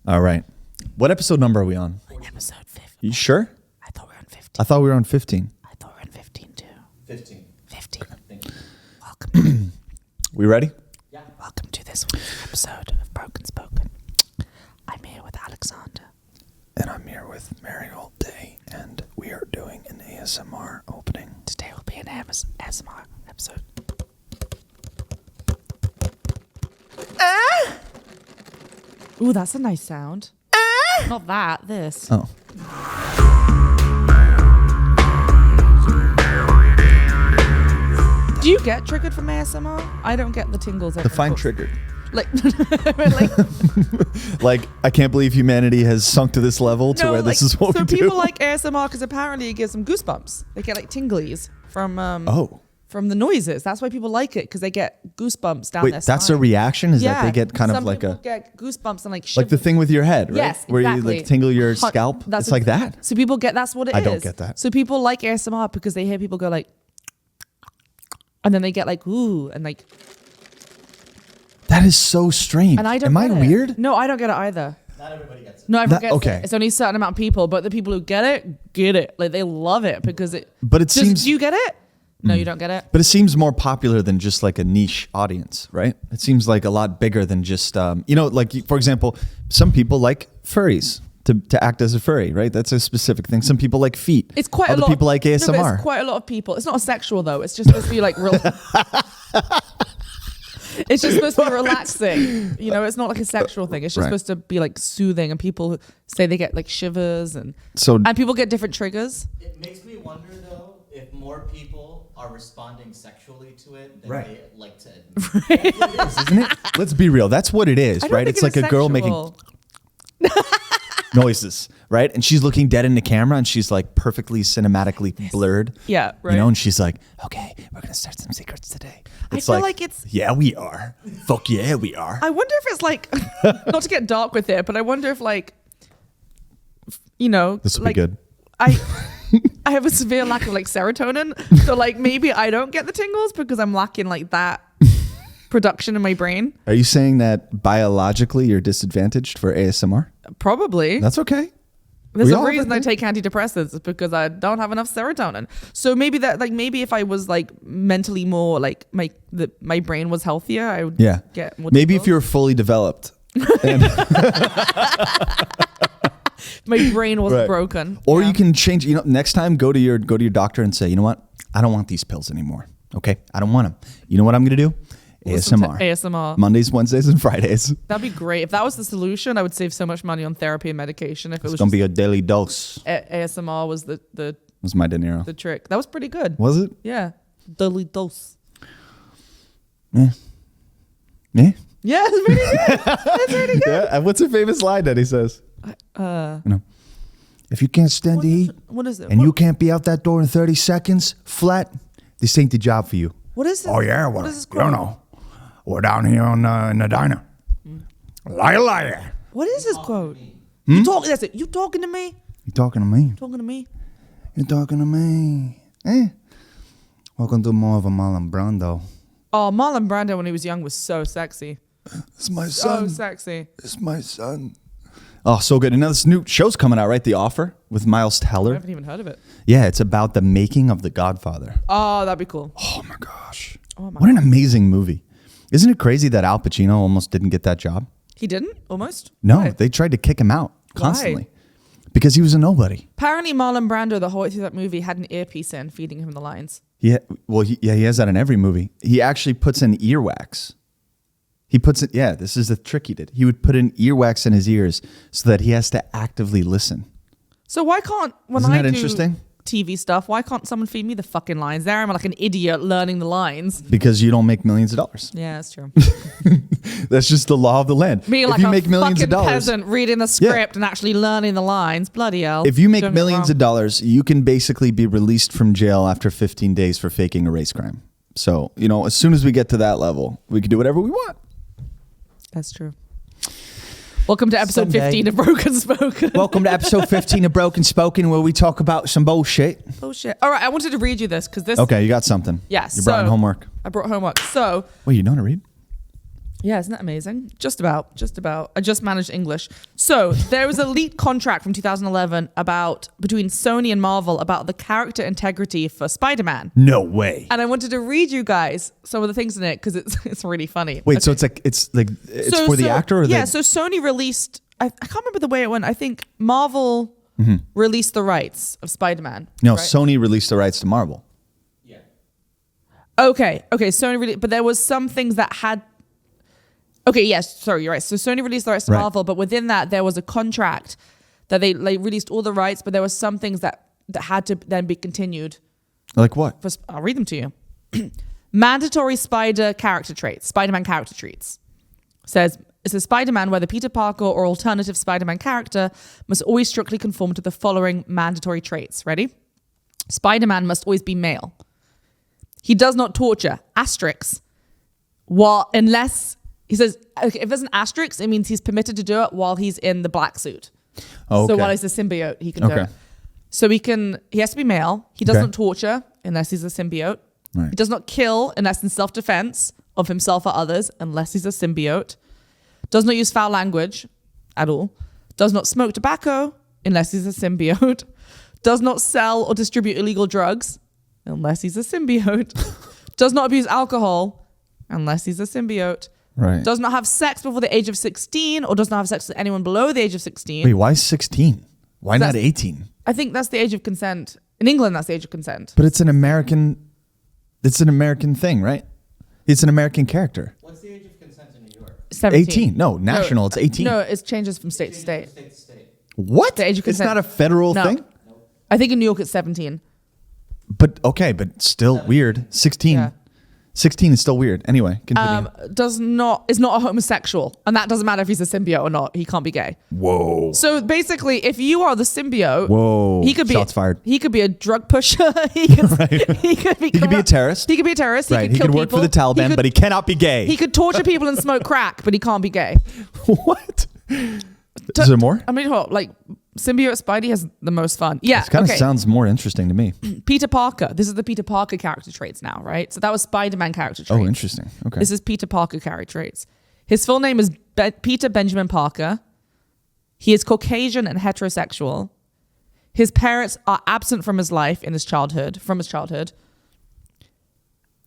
All right. What episode number are we on? Episode 15. You sure? I thought we were on 15. I thought we were on 15. I thought we were on 15 too. 15. 15. Thank you. Welcome. We ready? Yeah. Welcome to this week's episode of Broken Spoken. I'm here with Alexander. And I'm here with Meriel Day, and we are doing an ASMR opening. Today will be an ASMR episode. Ooh, that's a nice sound. Not that, this. Oh. Do you get triggered from ASMR? I don't get the tingles. Define triggered. Like, Like, I can't believe humanity has sunk to this level to where this is what we do. So people like ASMR because apparently it gives them goosebumps. They get like tinglies from from the noises. That's why people like it, because they get goosebumps down their Wait, spine. that's a reaction? Is that they get kind Some of like people a... get goosebumps and like shiver. Like the thing with your head, right? Yes, Where you exactly. like tingle your scalp? It's like that? So people get, that's what it is. I don't get that. So people like ASMR because they hear people go like, and then they get like, ooh, and like. That is so strange. And I don't Am I get it. weird? No, I don't get it either. Not everybody gets it. No, everyone gets okay. it. It's only a certain amount of people, but the people who get it. Like they love it because it. But it seems... Do you get it? No, you don't get it. But it seems more popular than just like a niche audience, right? It seems like a lot bigger than just, like, for example, some people like furries to act as a furry, right? That's a specific thing. Some people like feet. It's quite Other a lot. people like ASMR. No, but it's quite a lot of people. It's not sexual though. It's just supposed to be like real. It's just supposed to be relaxing. You know, it's not like a sexual thing. It's just Right. supposed to be like soothing. And people say they get like shivers and people get different triggers. It makes me wonder, though, if more people are responding sexually to it than Right. they like to admit. isn't it? Let's be real. That's what it is, I don't right? think It's like a girl sexual. making noises, right? And she's looking dead in the camera and she's like perfectly cinematically blurred. Yeah, right. You know, and she's like, okay, we're going to start some secrets today. I feel like it's. Yeah, we are. Fuck yeah, we are. I wonder if it's like, not to get dark with it, but I wonder if like, you know, This will like, be good. I have a severe lack of like serotonin, so like maybe I don't get the tingles because I'm lacking like that production in my brain. Are you saying that biologically you're disadvantaged for ASMR? Probably. That's okay. There's We a all have reason that I take antidepressants, is because I don't have enough serotonin. So maybe that, like, maybe if I was like mentally more like my brain was healthier, I would get more. Maybe if tingles. you're fully developed. And My brain wasn't Right. broken. Or Yeah. you can change, next time go to your doctor and say, you know what? I don't want these pills anymore. Okay? I don't want them. You know what I'm going to do? Listen to ASMR. ASMR. Mondays, Wednesdays, and Fridays. That'd be great. If that was the solution, I would save so much money on therapy and medication. If it It's was going to just be a daily dose. ASMR was the Was my De Niro. trick. That was pretty good. Was it? Yeah. Daily dose. Yeah. Yeah, it's pretty good. It's pretty good. Yeah. And what's a famous line that he says? If you can't stand the heat What is it? and you can't be out that door in 30 seconds flat, this ain't the job for you. What is this? Oh, yeah, What well, is this you don't quote? know. We're down here in the diner. Liar, liar. What is this quote? Hmm? That's it. You talking to me? You talking to me? Talking to me? You talking to me? Welcome to more of a Marlon Brando. Oh, Marlon Brando when he was young was so sexy. It's my So sexy. It's my son. Oh, so good. And now this new show's coming out, right? The Offer with Miles I Teller. haven't even heard of it. Yeah, it's about the making of The Godfather. Oh, that'd be cool. Oh my gosh. Oh my What an amazing movie. Isn't it crazy that Al Pacino almost didn't get that job? He didn't? Almost? No, Why? they tried to kick him out constantly. Why? Because he was a nobody. Apparently Marlon Brando, the whole way through that movie, had an earpiece in feeding him the lines. He has that in every movie. He actually puts in earwax. He puts it, this is the trick he did. He would put in earwax in his ears so that he has to actively listen. So why can't, when Isn't I that do interesting? TV stuff, why can't someone feed me the fucking lines? There I'm like an idiot learning the lines. Because you don't make millions of dollars. Yeah, that's true. That's just the law of the land. Me if like you a make millions fucking of dollars, peasant reading the script and actually learning the lines. Bloody hell. if you make Don't get me millions wrong. of dollars, you can basically be released from jail after 15 days for faking a race crime. So, as soon as we get to that level, we can do whatever we want. That's true. Welcome to episode Someday. 15 of Broken Spoken. Welcome to episode 15 of Broken Spoken, where we talk about some bullshit. Oh shit. All right, I wanted to read you this because this. Okay, you got something. Yes. You brought in homework. I brought homework. So Wait, you know how to read? Yeah, isn't that amazing? Just about. I just managed English. So there was a leaked contract from 2011 between Sony and Marvel about the character integrity for Spider-Man. No way. And I wanted to read you guys some of the things in it because it's really funny. Wait, so it's for the actor? Or so Sony released, I can't remember the way it went. I think Marvel released the rights of Spider-Man. No, right? Sony released the rights to Marvel. Yeah. Okay, Sony really, but there was some things that had. Okay, yes, sorry, you're right. So Sony released the rights to Marvel, but within that there was a contract that they Mm-hmm. released all the rights, but there were some things that had to then be continued. Like what? I'll read them to you. Mandatory Spider-Man character traits. It says Spider-Man, whether Peter Parker or alternative Spider-Man character, must always strictly conform to the following mandatory traits. Ready? Spider-Man must always be male. He does not torture. Asterisk. Unless he says, okay, if there's an asterisk, it means he's permitted to do it while he's in the black suit. Okay. So while he's a symbiote, he can do it. So he has to be male. He doesn't torture unless he's a symbiote. Right. He does not kill unless in self-defense of himself or others, unless he's a symbiote. Does not use foul language at all. Does not smoke tobacco unless he's a symbiote. Does not sell or distribute illegal drugs unless he's a symbiote. Does not abuse alcohol unless he's a symbiote. Right. Does not have sex before the age of 16 or does not have sex with anyone below the age of 16. Wait, why 16? Why not 18? I think that's the age of consent. In England, that's the age of consent. But it's an American thing, right? It's an American character. What's the age of consent in New York? 17. 18. No, national, it's 18. No, it changes from state to state. State to state. What? The age of It's consent. not a federal thing? I think in New York it's 17. But still weird. 16. Yeah. 16 is still weird. Anyway, continue. Is not a homosexual, and that doesn't matter if he's a symbiote or not. He can't be gay. Whoa. So basically, if you are the symbiote, he could be Shots fired. He could be a drug pusher. He could be a terrorist. He could be a terrorist. Right. He He could work for the Taliban, but he cannot be gay. He could torture people and smoke crack, but he can't be gay. What? Is there more? I mean, symbiote Spidey has the most fun. Yeah. This kind of sounds more interesting to me. Peter Parker. This is the Peter Parker character traits now, right? So that was Spider-Man character traits. Oh, interesting. Okay. This is Peter Parker character traits. His full name is Peter Benjamin Parker. He is Caucasian and heterosexual. His parents are absent from his life from his childhood.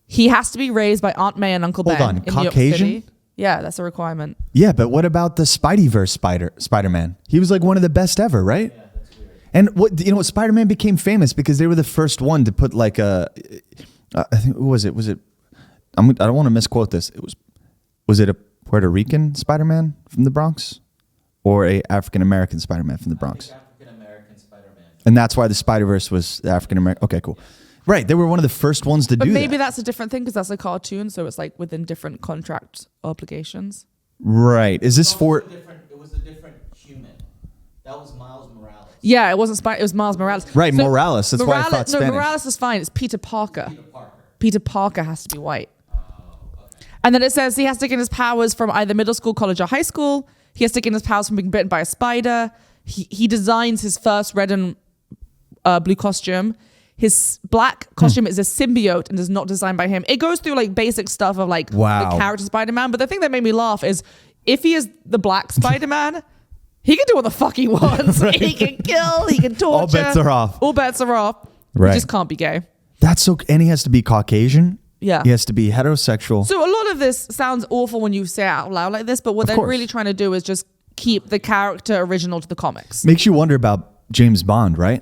He has to be raised by Aunt May and Uncle Ben in New York City. Yeah, that's a requirement. Yeah, but what about the Spideyverse Spider-Man? He was like one of the best ever, right? Yeah, that's weird. And Spider-Man became famous because they were the first one to put like I think who was it? I don't want to misquote this. Was it a Puerto Rican Spider-Man from the Bronx or a African American Spider-Man from the Bronx? African American Spider-Man. And that's why the Spider-Verse was African American. Okay, cool. Right, they were one of the first ones to do that. But maybe that's a different thing because that's a cartoon, so it's like within different contract obligations. Right. Is this for? It was a different human. That was Miles Morales. Yeah, it wasn't It was Miles Morales. Right, Morales. That's why I thought Spanish. No, Morales is fine. It's Peter Parker. Peter Parker. Peter Parker has to be white. And then it says he has to gain his powers from either middle school, college, or high school. He has to gain his powers from being bitten by a spider. He designs his first red and blue costume. His black costume is a symbiote and is not designed by him. It goes through like basic stuff of like the character Spider-Man. But the thing that made me laugh is if he is the black Spider-Man, he can do what the fuck he wants. Right. He can kill, he can torture. All bets are off. All bets are off. Right. He just can't be gay. That's so, and he has to be Caucasian. Yeah. He has to be heterosexual. So a lot of this sounds awful when you say it out loud like this, but what they're really trying to do is just keep the character original to the comics. Makes you wonder about James Bond, right?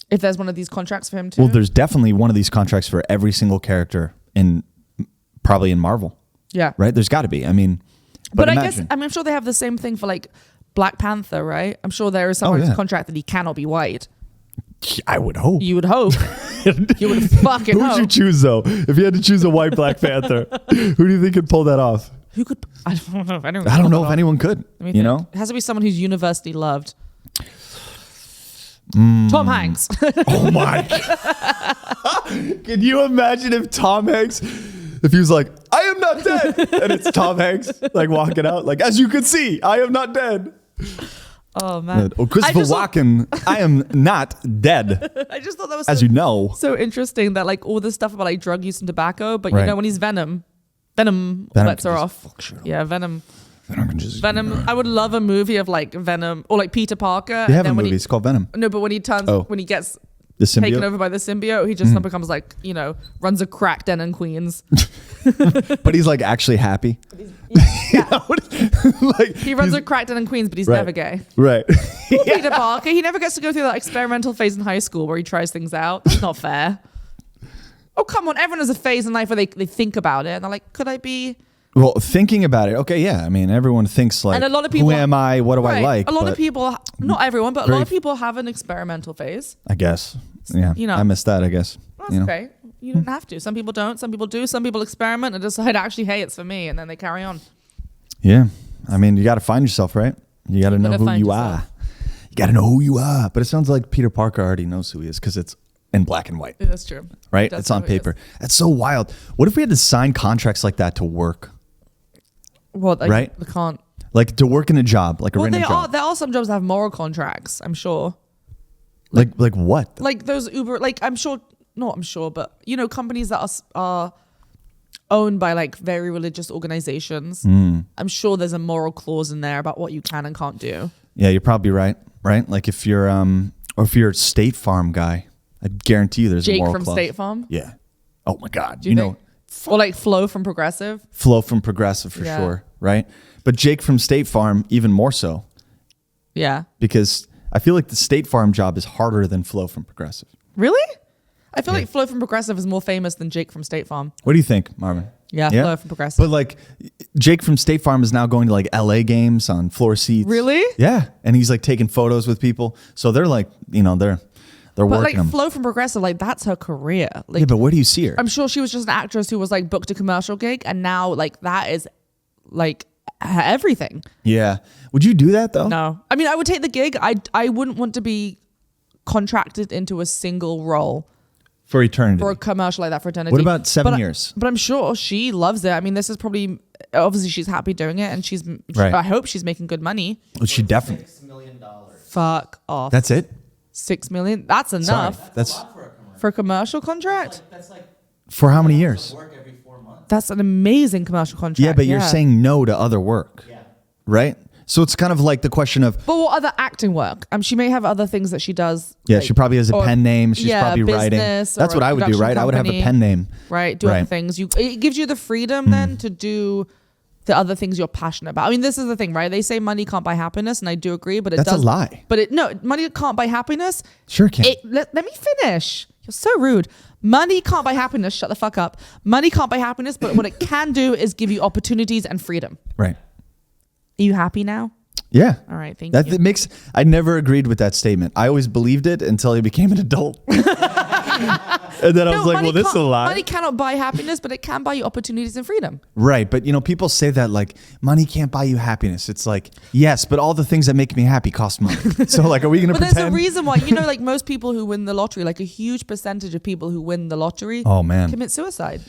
If there's one of these contracts for him too. Well, there's definitely one of these contracts for every single character probably in Marvel. Yeah. Right? There's got to be. I mean, but I guess, I'm sure they have the same thing for like Black Panther, right? I'm sure there is some contract that he cannot be white. I would hope. You would hope. You would fucking hope. Who would you choose though? If you had to choose a white Black Panther, who do you think could pull that off? Who could? I don't know if anyone. I don't know if anyone could. You know, it has to be someone who's universally loved. Tom Hanks. Oh my God. Can you imagine if Tom Hanks, if he was like, I am not dead. And it's Tom Hanks like walking out like, as you can see, I am not dead. Oh man. Oh, Christopher Walken, I am not dead. I just thought that was so interesting that like all this stuff about like drug use and tobacco, but you know when he's Venom, Venom Venom lets can her just off. fuck shit up. Yeah, Venom. Venom can just. Venom. I would love a movie of like Venom or like Peter Parker. They have a when movie. It's called Venom. No, but when he turns, Oh. when he gets The taken symbiote. over by the symbiote, he just becomes like, runs a crack den in Queens. But he's like actually happy. Yeah. Like He runs he's- a crack den in Queens, but he's Right. never gay. Right. Poor Peter Parker. He never gets to go through that experimental phase in high school where he tries things out. That's not fair. Oh, come on. Everyone has a phase in life where they think about it and they're like, could I be? Well, thinking about it, okay, yeah. I mean, everyone thinks like, And a lot of people- who am I? What do I Right. like? A lot But of people, not everyone, but a very lot of people have an experimental phase. I guess. Yeah. I missed that, I guess. That's okay. You don't have to. Some people don't. Some people do. Some people experiment and decide, actually, hey, it's for me. And then they carry on. Yeah. I mean, you got to find yourself, right? You got to know gotta who find you yourself. are. You got to know who you are. But it sounds like Peter Parker already knows who he is because it's in black and white, Yeah, that's true. right? That's It's on how it is. paper. That's so wild. What if we had to sign contracts like that to work? Well, like, Right? They can't. Like to work in a job, like a Well, random job. there are some jobs that have moral contracts, I'm sure. Like what? Like those Uber, like I'm sure, not I'm sure, but companies that are owned by like very religious organizations. I'm sure there's a moral clause in there about what you can and can't do. Yeah, you're probably right. Right? Like if you're or if you're a State Farm guy, I guarantee you there's a Jake moral from clause. State Farm. Yeah. Oh my God. Do you think? Or like Flo from Progressive. Flo from Progressive for Yeah. sure, right? But Jake from State Farm even more so Yeah. because I feel like the State Farm job is harder than Flo from Progressive. Really? I feel like Flo from Progressive is more famous than Jake from State Farm. What do you think, Marvin? Yeah, Flo from Progressive. But like Jake from State Farm is now going to like LA games on floor seats. Really? Yeah, and he's like taking photos with people. So they're like, they're But working like them. Flo from Progressive, like that's her career. Like Yeah, but where do you see her? I'm sure she was just an actress who was like booked a commercial gig, and now like that is like her everything. Yeah. Would you do that though? No, I mean I would take the gig. I wouldn't want to be contracted into a single role For eternity. for a commercial like that for eternity. What about 7 But- years? But I'm sure she loves it. I mean, this is probably obviously she's happy doing it, and Right. I hope she's making good money. Well, she definitely. $6 million. Fuck off. That's it? 6 million. That's Sorry. enough That's for a commercial contract. That's like for how many years? work every 4 months. That's an amazing commercial contract. Yeah, but you're saying no to other work, Yeah. right? So it's kind of like the question of, But what other acting work? She may have other things that she does. yeah, like- she probably has a or- pen name. She's yeah, probably writing. business That's or what a I would do, production right? I would have a company. pen name. Right, do other Right. things. It gives you the freedom then to do the other things you're passionate about. I mean, this is the thing, right? They say money can't buy happiness, and I do agree, but it That's does. a lie. But money can't buy happiness. Sure can. Let me finish. You're so rude. Money can't buy happiness. Shut the fuck up. Money can't buy happiness, but what it can do is give you opportunities and freedom. Right. Are you happy now? Yeah. All right, thank That you. it makes. I never agreed with that statement. I always believed it until I became an adult. And then I was like, money well, this is a can't- lie. Money cannot buy happiness, but it can buy you opportunities and freedom. Right. But, people say that like money can't buy you happiness. It's like, yes, but all the things that make me happy cost money. So like, are we going to But pretend? there's a reason why, like most people who win the lottery, like a huge percentage of people who win the lottery Oh, man. commit suicide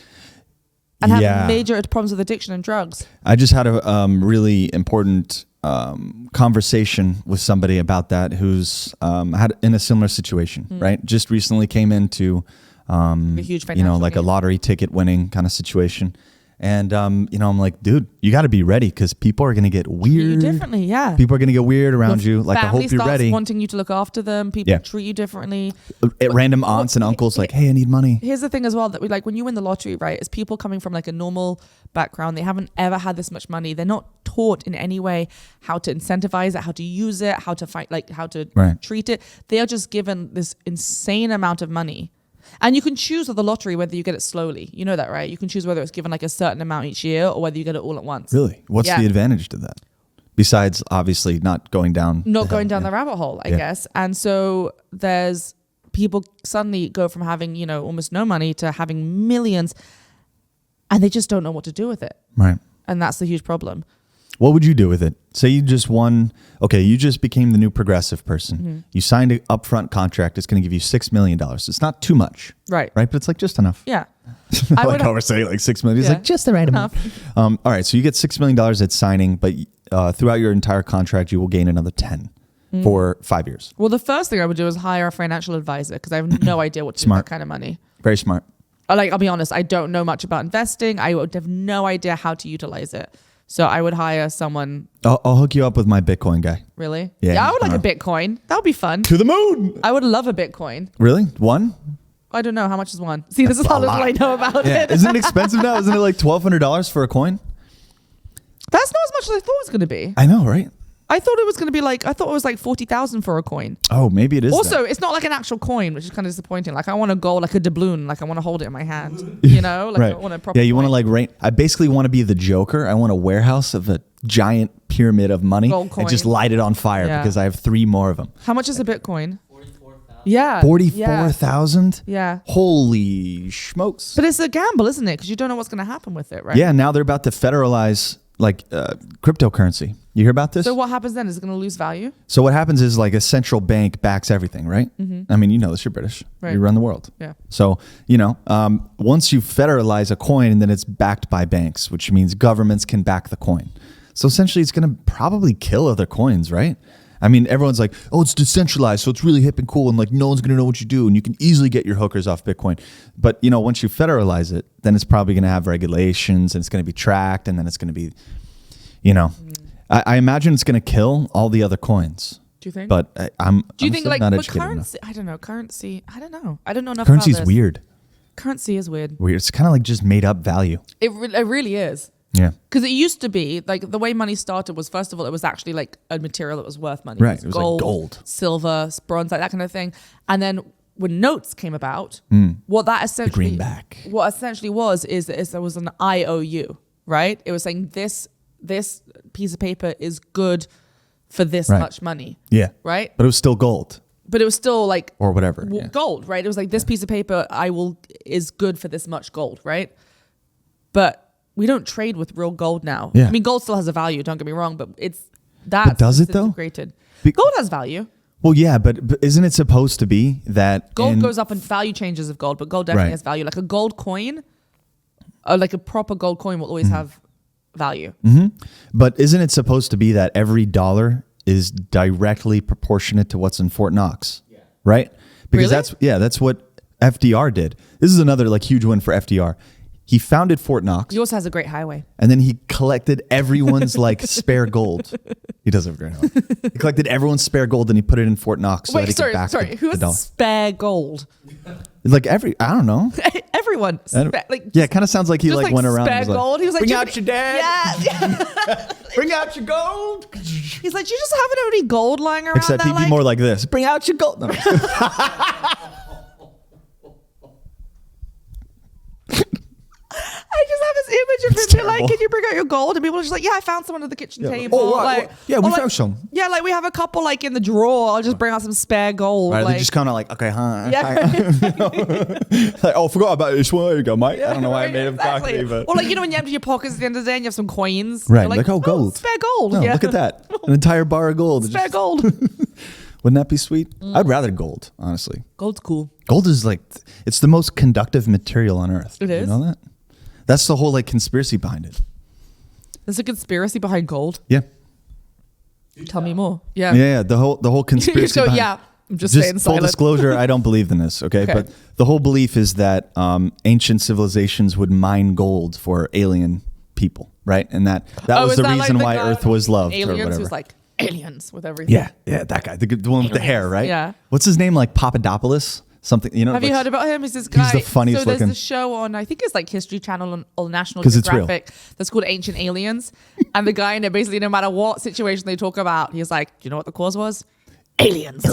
and have Yeah. major problems with addiction and drugs. I just had a really important conversation with somebody about that who's had in a similar situation, right? Just recently came into, A huge financial like a gain. lottery ticket winning kind of situation. And, I'm like, dude, you got to be ready because people are going to get Treat you weird. differently, yeah. People are going to get weird around you. Like, I Family hope you're starts ready. wanting you to look after them. People Yeah. treat you differently. At random aunts and uncles, like, hey, I need money. Here's the thing as well that we like when you win the lottery, right? Is people coming from like a normal background. They haven't ever had this much money. They're not taught in any way how to incentivize it, how to use it, how to fight, like how to Right. treat it. They are just given this insane amount of money. And you can choose with the lottery whether you get it slowly. You know that, right? You can choose whether it's given like a certain amount each year or whether you get it all at once. Really? What's Yeah. the advantage to that? Besides, obviously, not going down. Not going down the rabbit hole, I Yeah. guess. And so there's people suddenly go from having, almost no money to having millions and they just don't know what to do with it. Right. And that's the huge problem. What would you do with it? Say you just won. Okay, you just became the new progressive person. Mm-hmm. You signed an upfront contract. It's going to give you $6 million. It's not too much, Right. right? But it's like just enough. Yeah. I like how we're saying like $6 million. It's Yeah. like just the right amount. All right, so you get $6 million at signing, but throughout your entire contract, you will gain another 10 for 5 years. Well, the first thing I would do is hire a financial advisor because I have no idea what to do with Smart. that kind of money. Very smart. Like, I'll be honest, I don't know much about investing. I would have no idea how to utilize it. So I would hire someone. I'll hook you up with my Bitcoin guy. Really? Yeah, I would like a Bitcoin. That would be fun. To the moon. I would love a Bitcoin. Really? One? I don't know. How much is one? See, this is how little I know about it. Isn't it expensive now? Isn't it like $1,200 for a coin? That's not as much as I thought it was going to be. I know, right? I thought it was going to be like, I thought it was like 40,000 for a coin. Oh, maybe it is. Also, it's not like an actual coin, which is kind of disappointing. Like, I want to go like a doubloon. Like, I want to hold it in my hand. You know? Like, right. I want a proper Yeah, you want to coin. like rain. I basically want to be the Joker. I want a warehouse of a giant pyramid of money Gold and just coin. light it on fire Yeah. because I have 3 more of them. How much is a Bitcoin? 44,000. Yeah. 44,000? Yeah. Holy smokes. But it's a gamble, isn't it? Because you don't know what's going to happen with it, right? Yeah, now they're about to federalize like cryptocurrency. You hear about this? So what happens then? Is it going to lose value? So what happens is like a central bank backs everything, right? I mean, you know this, you're British. Right. You run the world. Yeah. So, you know, once you federalize a coin, then it's backed by banks, which means governments can back the coin. So essentially it's going to probably kill other coins, right? I mean, everyone's like, oh, it's decentralized, so it's really hip and cool, and like no one's going to know what you do, and you can easily get your hookers off Bitcoin. But, you know, once you federalize it, then it's probably going to have regulations, and it's going to be tracked, and then it's going to be, you know, I imagine it's going to kill all the other coins. Do you think? But I'm Do you think still like not but educated enough. currency? I don't know. Currency. I don't know. I don't know enough Currency's about this. weird. Currency is weird. Weird. It's kind of like just made up value. It really is. Yeah. Because it used to be like the way money started was, first of all, it was actually like a material that was worth money. Right. It was like gold. Silver, bronze, like that kind of thing. And then when notes came about, what that essentially greenback. What essentially was is there was an IOU, right? It was saying this piece of paper is good for this Right. much money. Yeah. Right? But it was still gold But it was still like or whatever. Yeah. gold, right? It was like this piece of paper is good for this much gold, right? But we don't trade with real gold now. Yeah. I mean, gold still has a value. Don't get me wrong, but that's does it, though? disintegrated. Be- Gold has value. Well, yeah, but isn't it supposed to be that Gold goes up and value changes of gold, but gold definitely Right. has value. Like a gold coin, like a proper gold coin, will always have value. But isn't it supposed to be that every dollar is directly proportionate to what's in Fort Knox? Yeah. Right? Because Really? that's what FDR did. This is another like huge win for FDR. He founded Fort Knox, He also has a great highway. and then he collected everyone's like spare gold. He does have a great highway. He collected everyone's spare gold and he put it in Fort Knox. So that he Wait, could back sorry. Who the has dollar. spare gold? Like I don't know. Everyone. Yeah, it kind of sounds like he just like went around. spare and was gold. He was like, bring "Do you out have your dad. Yeah. Bring out your gold. He's like, do you just have any gold lying around? Except that, he'd be like- more like this. Bring out your gold. No. I just have this image of It's him being like, terrible. can you bring out your gold? And people are just like, yeah, I found some under the kitchen Yeah. table. Oh, right, like, right. Yeah, we or like- found some. Yeah, like we have a couple like in the drawer. I'll just bring out some spare gold. Right, like, they're just kind of like, okay, huh? yeah, Like, oh, forgot about this one. There you go, mate. I don't know why I made him exactly. cocky, but Or like, you know, when you empty your pockets at the end of the day and you have some coins. right, You're like, oh, gold. spare gold. No, yeah. look at that, an entire bar of gold. Spare Just- gold. Wouldn't that be sweet? I'd rather gold, honestly. Gold's cool. Gold is like, it's the most conductive material on earth. It You is? know that? That's the whole like conspiracy behind it. There's a conspiracy behind gold. Yeah. Tell me more. Yeah. Yeah, the whole conspiracy. You just go, behind- yeah. I'm just staying full silent. disclosure, I don't believe in this, okay? Okay. But the whole belief is that ancient civilizations would mine gold for alien people, right? And that was is the that like reason the why guy Earth was loved or Aliens whatever. who's like aliens with everything. yeah, that guy, the one with the hair, right? Yeah. What's his name? Like Papadopoulos? Something, you know? Have you like- heard about him? He's this guy. the funniest So there's looking. this show on, I think it's like History Channel or National 'Cause it's real. Geographic that's called Ancient Aliens. And the guy in it, basically, no matter what situation they talk about, he's like, do you know what the cause was? Aliens.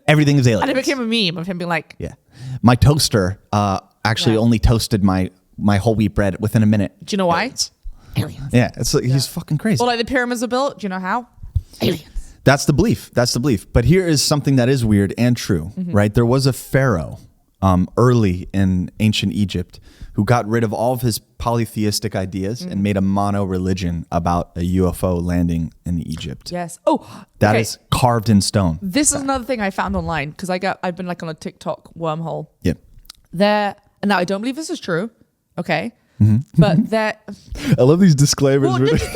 Everything is alien. And it became a meme of him being like, Yeah. My toaster actually Yeah. only toasted my whole wheat bread within a minute. do you know why? Aliens. Aliens. Yeah, it's like, he's fucking crazy. Or like the pyramids are built. Do you know how? Aliens. That's the belief. That's the belief. But here is something that is weird and true, right? There was a pharaoh early in ancient Egypt who got rid of all of his polytheistic ideas and made a mono religion about a UFO landing in Egypt. Yes. Oh, That okay. is carved in stone. This is another thing I found online because I've been like on a TikTok wormhole. Yeah. And now I don't believe this is true. Okay. Mm-hmm. But there, I love these disclaimers. well, just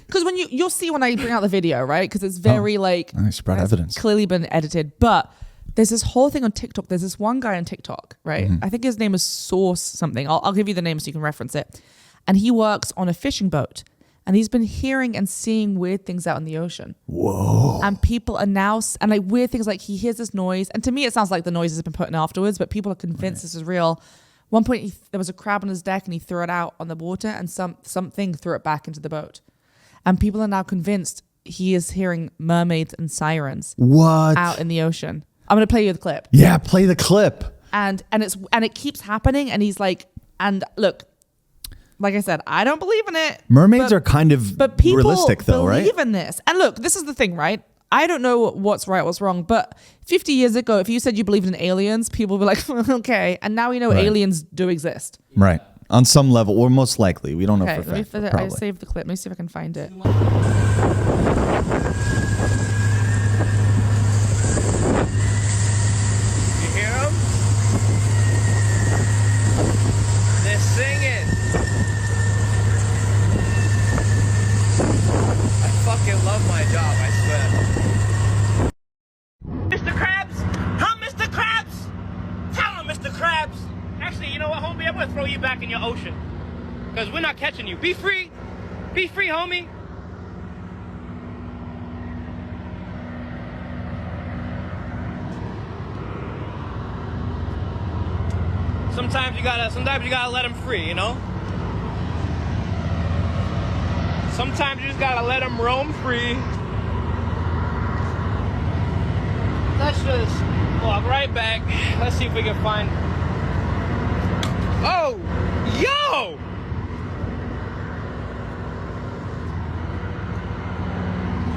because when you'll see when I bring out the video, right? Because it's very like nice, brought it's evidence. clearly been edited, but There's this whole thing on TikTok. There's this one guy on TikTok, right? I think his name is Source something. I'll give you the name so you can reference it. And he works on a fishing boat. And he's been hearing and seeing weird things out in the ocean. Whoa. And people are now, and like weird things, like he hears this noise. And to me, it sounds like the noise has been put in afterwards, but people are convinced this is real. One point, there was a crab on his deck and he threw it out on the water and something threw it back into the boat. And people are now convinced he is hearing mermaids and sirens out in the ocean. I'm going to play you the clip. Yeah, play the clip. And it keeps happening. And he's like, and look, like I said, I don't believe in it. Mermaids are kind of people realistic though, right? believe in this. And look, this is the thing, right? I don't know what's right, what's wrong. But 50 years ago, if you said you believed in aliens, people would be like, okay. And now we know aliens do exist. Right. On some level, or most likely. We don't know Okay, for a fact. I saved the clip. Let me see if I can find it. Singing. I fucking love my job, I swear. Mr. Krabs? Huh, Mr. Krabs? Tell him, Mr. Krabs. Actually, you know what, homie? I'm gonna throw you back in your ocean. Because we're not catching you. Be free. Be free, homie. Sometimes you gotta let them free, you know? Sometimes you just gotta let them roam free. Let's just walk right back. Let's see if we can find... Oh! Yo!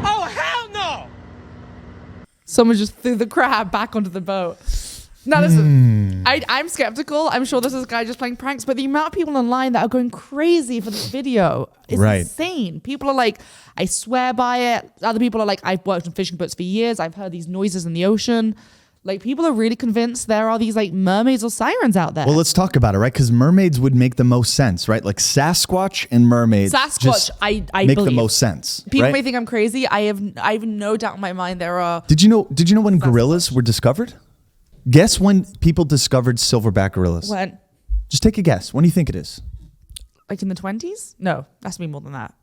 Oh, hell no! Someone just threw the crab back onto the boat. Now listen, I'm skeptical. I'm sure this is a guy just playing pranks, but the amount of people online that are going crazy for this video is insane. People are like, I swear by it. Other people are like, I've worked on fishing boats for years. I've heard these noises in the ocean. Like, people are really convinced there are these like mermaids or sirens out there. Well, let's talk about it, right? Because mermaids would make the most sense, right? Like Sasquatch and mermaids. I make believe the most sense. People right? may think I'm crazy. I have no doubt in my mind there are. Did you know when gorillas were discovered? Guess when people discovered silverback gorillas. When? Just take a guess. When do you think it is? Like in the 20s? No, that's to be more than that.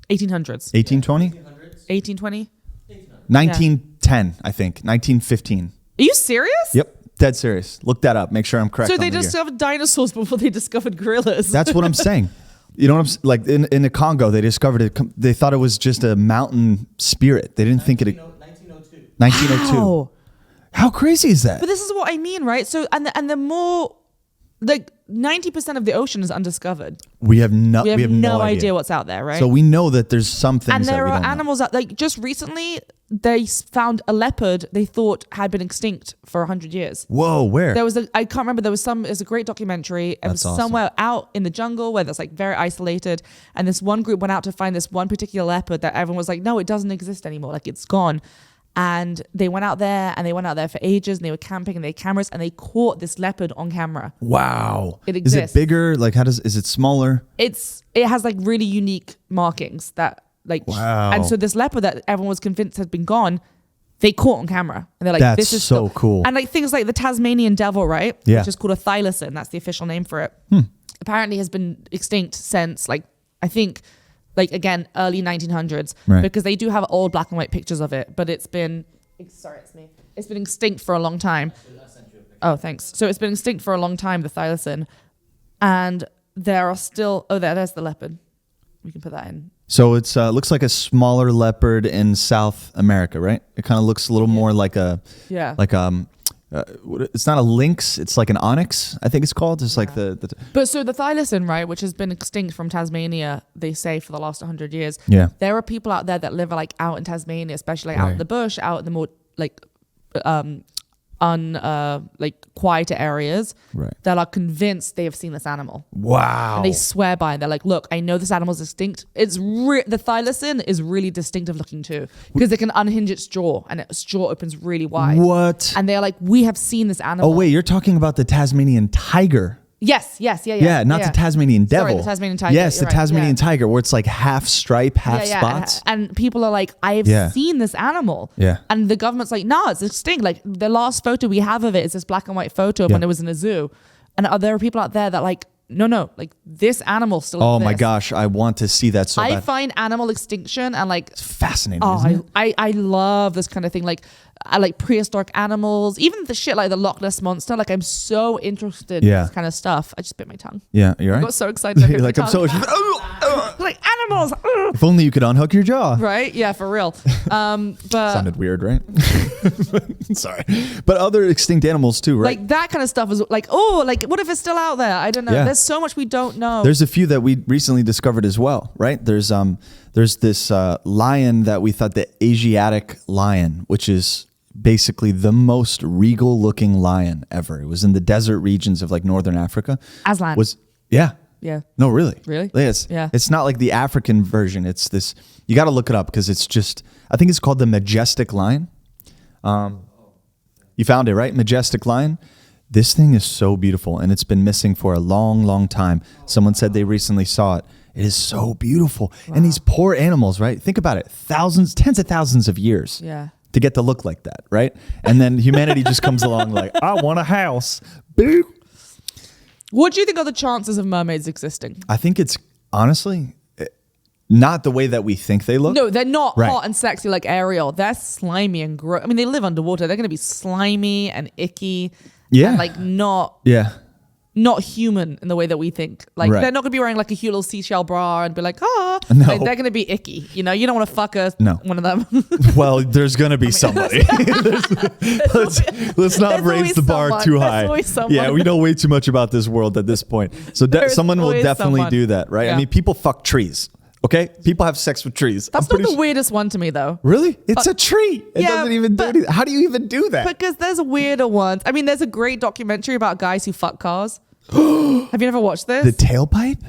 1800s. 1820? 1820? 1910, I think. 1915. Are you serious? Yep. Dead serious. Look that up. Make sure I'm correct. So they on the year. discovered dinosaurs before they discovered gorillas. That's what I'm saying. You know what I'm like in the Congo, they discovered it. They thought it was just a mountain spirit. They didn't think it. 1902. 1902. Wow. How crazy is that? But this is what I mean, right? So and the more, like 90% of the ocean is undiscovered. We have no idea what's out there, right? So we know that there's some things. And there that we are don't know. animals out. Like just recently, they found a leopard they thought had been extinct for 100 years. Whoa, where? There was I can't remember. There's a great documentary. It was awesome. somewhere out in the jungle where that's like very isolated. And this one group went out to find this one particular leopard that everyone was like, no, it doesn't exist anymore. Like it's gone. And they went out there for ages and they were camping and they had cameras and they caught this leopard on camera. Wow. It exists. Is it bigger? Like is it smaller? It has like really unique markings that like, wow. And so this leopard that everyone was convinced had been gone, they caught on camera and they're like, That's this is so cool. And like things like the Tasmanian devil, right? Yeah. Which is called a thylacine. That's the official name for it. Apparently has been extinct since like, I think, like again, early 1900s, right. Because they do have old black and white pictures of it, but it's been extinct for a long time. Oh, thanks. So it's been extinct for a long time, the thylacine. And there are still, there's the leopard. We can put that in. So it's looks like a smaller leopard in South America, right? It kind of looks a little more like it's not a lynx, it's like an onyx, I think it's called. It's like But so the thylacine, right, which has been extinct from Tasmania, they say for the last 100 years. Yeah. There are people out there that live like out in Tasmania, especially out in the bush, out in the more like quieter areas, right, that are convinced they have seen this animal. Wow. And they swear by it. They're like, look, I know this animal's extinct. The thylacine is really distinctive looking too, because it can unhinge its jaw and its jaw opens really wide. What? And they're like, we have seen this animal. Oh wait, you're talking about the Tasmanian tiger. Yes. Yeah, not the Tasmanian devil. Sorry, the Tasmanian tiger. Yes, the You're right. Tasmanian Yeah. tiger, where it's like half stripe, half spots. And people are like, I've seen this animal. Yeah. And the government's like, no, it's extinct. Like the last photo we have of it is this black and white photo of when it was in a zoo. And there are people out there that like, no, like this animal still Oh exists. my gosh, I want to see that so I bad. find animal extinction and like It's fascinating, isn't it? I love this kind of thing. Like I like prehistoric animals, even the shit like the Loch Ness monster. Like I'm so interested in this kind of stuff. I just bit my tongue. Yeah, you're right. I got so excited. I bit You're like, my I'm so... tongue. Like animals. If only you could unhook your jaw. Right? Yeah, for real. But Sounded weird, right? Sorry. But other extinct animals too, right? like that kind of stuff is like, oh, like what if it's still out there? I don't know. Yeah. There's so much we don't know. There's a few that we recently discovered as well, right? There's this lion that we thought, the Asiatic lion, which is basically the most regal looking lion ever. It was in the desert regions of like northern Africa. Aslan. Yeah. No, really. Really? Yes. Yeah. It's not like the African version. It's this. You got to look it up because it's just. I think it's called the majestic lion. You found it, right? Majestic lion. This thing is so beautiful, and it's been missing for a long, long time. Someone said they recently saw it. It is so beautiful. Wow. And these poor animals, right? Think about it. Tens of thousands of years. Yeah. To get to look like that, right? And then humanity just comes along like, I want a house. Boop. What do you think are the chances of mermaids existing? I think it's honestly not the way that we think they look. No, they're not Right. hot and sexy like Ariel. They're slimy and gross. I mean, they live underwater. They're going to be slimy and icky. Yeah. And like not human in the way that we think. Like Right. they're not going to be wearing like a cute little seashell bra and be like, No. Like, they're going to be icky. You know, you don't want to fuck one of them. Well, there's going to be somebody. let's not There's raise always the bar someone. too There's high. always someone. Yeah, we know way too much about this world at this point. So There's someone will always definitely someone. do that, right? Yeah. I mean, people fuck trees. Okay, people have sex with trees. That's I'm pretty not the weirdest one to me though. Really? It's a tree. It Yeah, doesn't even do but- anything. How do you even do that? Because there's weirder ones. I mean, there's a great documentary about guys who fuck cars. Have you ever watched this? The tailpipe?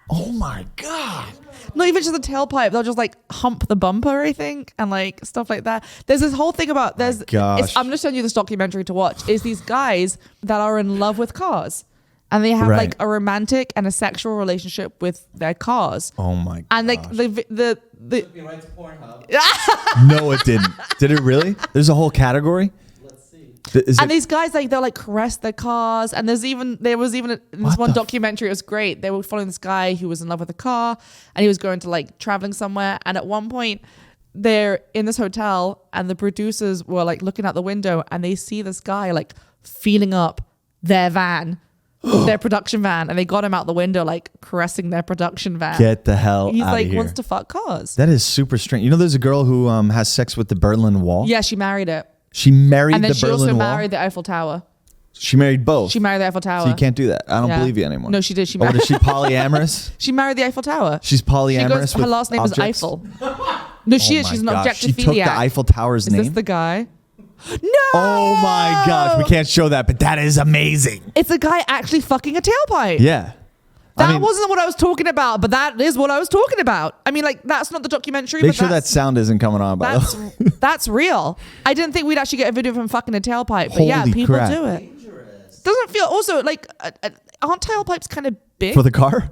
Oh my God. Not even just the tailpipe. They'll just like hump the bumper, I think, and like stuff like that. There's this whole thing about gosh. I'm just showing you this documentary to watch. Is these guys that are in love with cars, and they have Right. like a romantic and a sexual relationship with their cars. Oh my God. And like the Took me right to Pornhub. No, it didn't. Did it really? There's a whole category? Let's see. and these guys like they'll like caress their cars, and there was even in this What one the documentary. It was great. They were following this guy who was in love with a car, and he was going to like traveling somewhere. And at one point, they're in this hotel, and the producers were like looking out the window, and they see this guy like feeling up their van, their production van, and they got him out the window like caressing their production van. Get the hell He's out like of here. wants to fuck cars. That is super strange. You know, there's a girl who has sex with the Berlin Wall. Yeah, she married it, She married and then the she Berlin also Wall. married the Eiffel Tower. She married both. She married the Eiffel Tower. So you can't do that. I don't Yeah. believe you anymore. No, she did. She Or married. is she polyamorous? She married the Eiffel Tower. She's polyamorous. She goes, her with last name is objects? Eiffel. No, she Oh is. my She's an gosh. She objectophiliac. took the Eiffel Tower's Is name. this the guy? No. Oh my gosh, we can't show that, but that is amazing. It's a guy actually fucking a tailpipe. Yeah. That wasn't what I was talking about, but that is what I was talking about. I mean, like, that's not the documentary. Make but sure that that's, sound isn't coming on. By the way. that's real. I didn't think we'd actually get a video of him fucking a tailpipe, but yeah, Holy people crap. do it. Doesn't feel also like aren't tailpipes kind of big? For the car?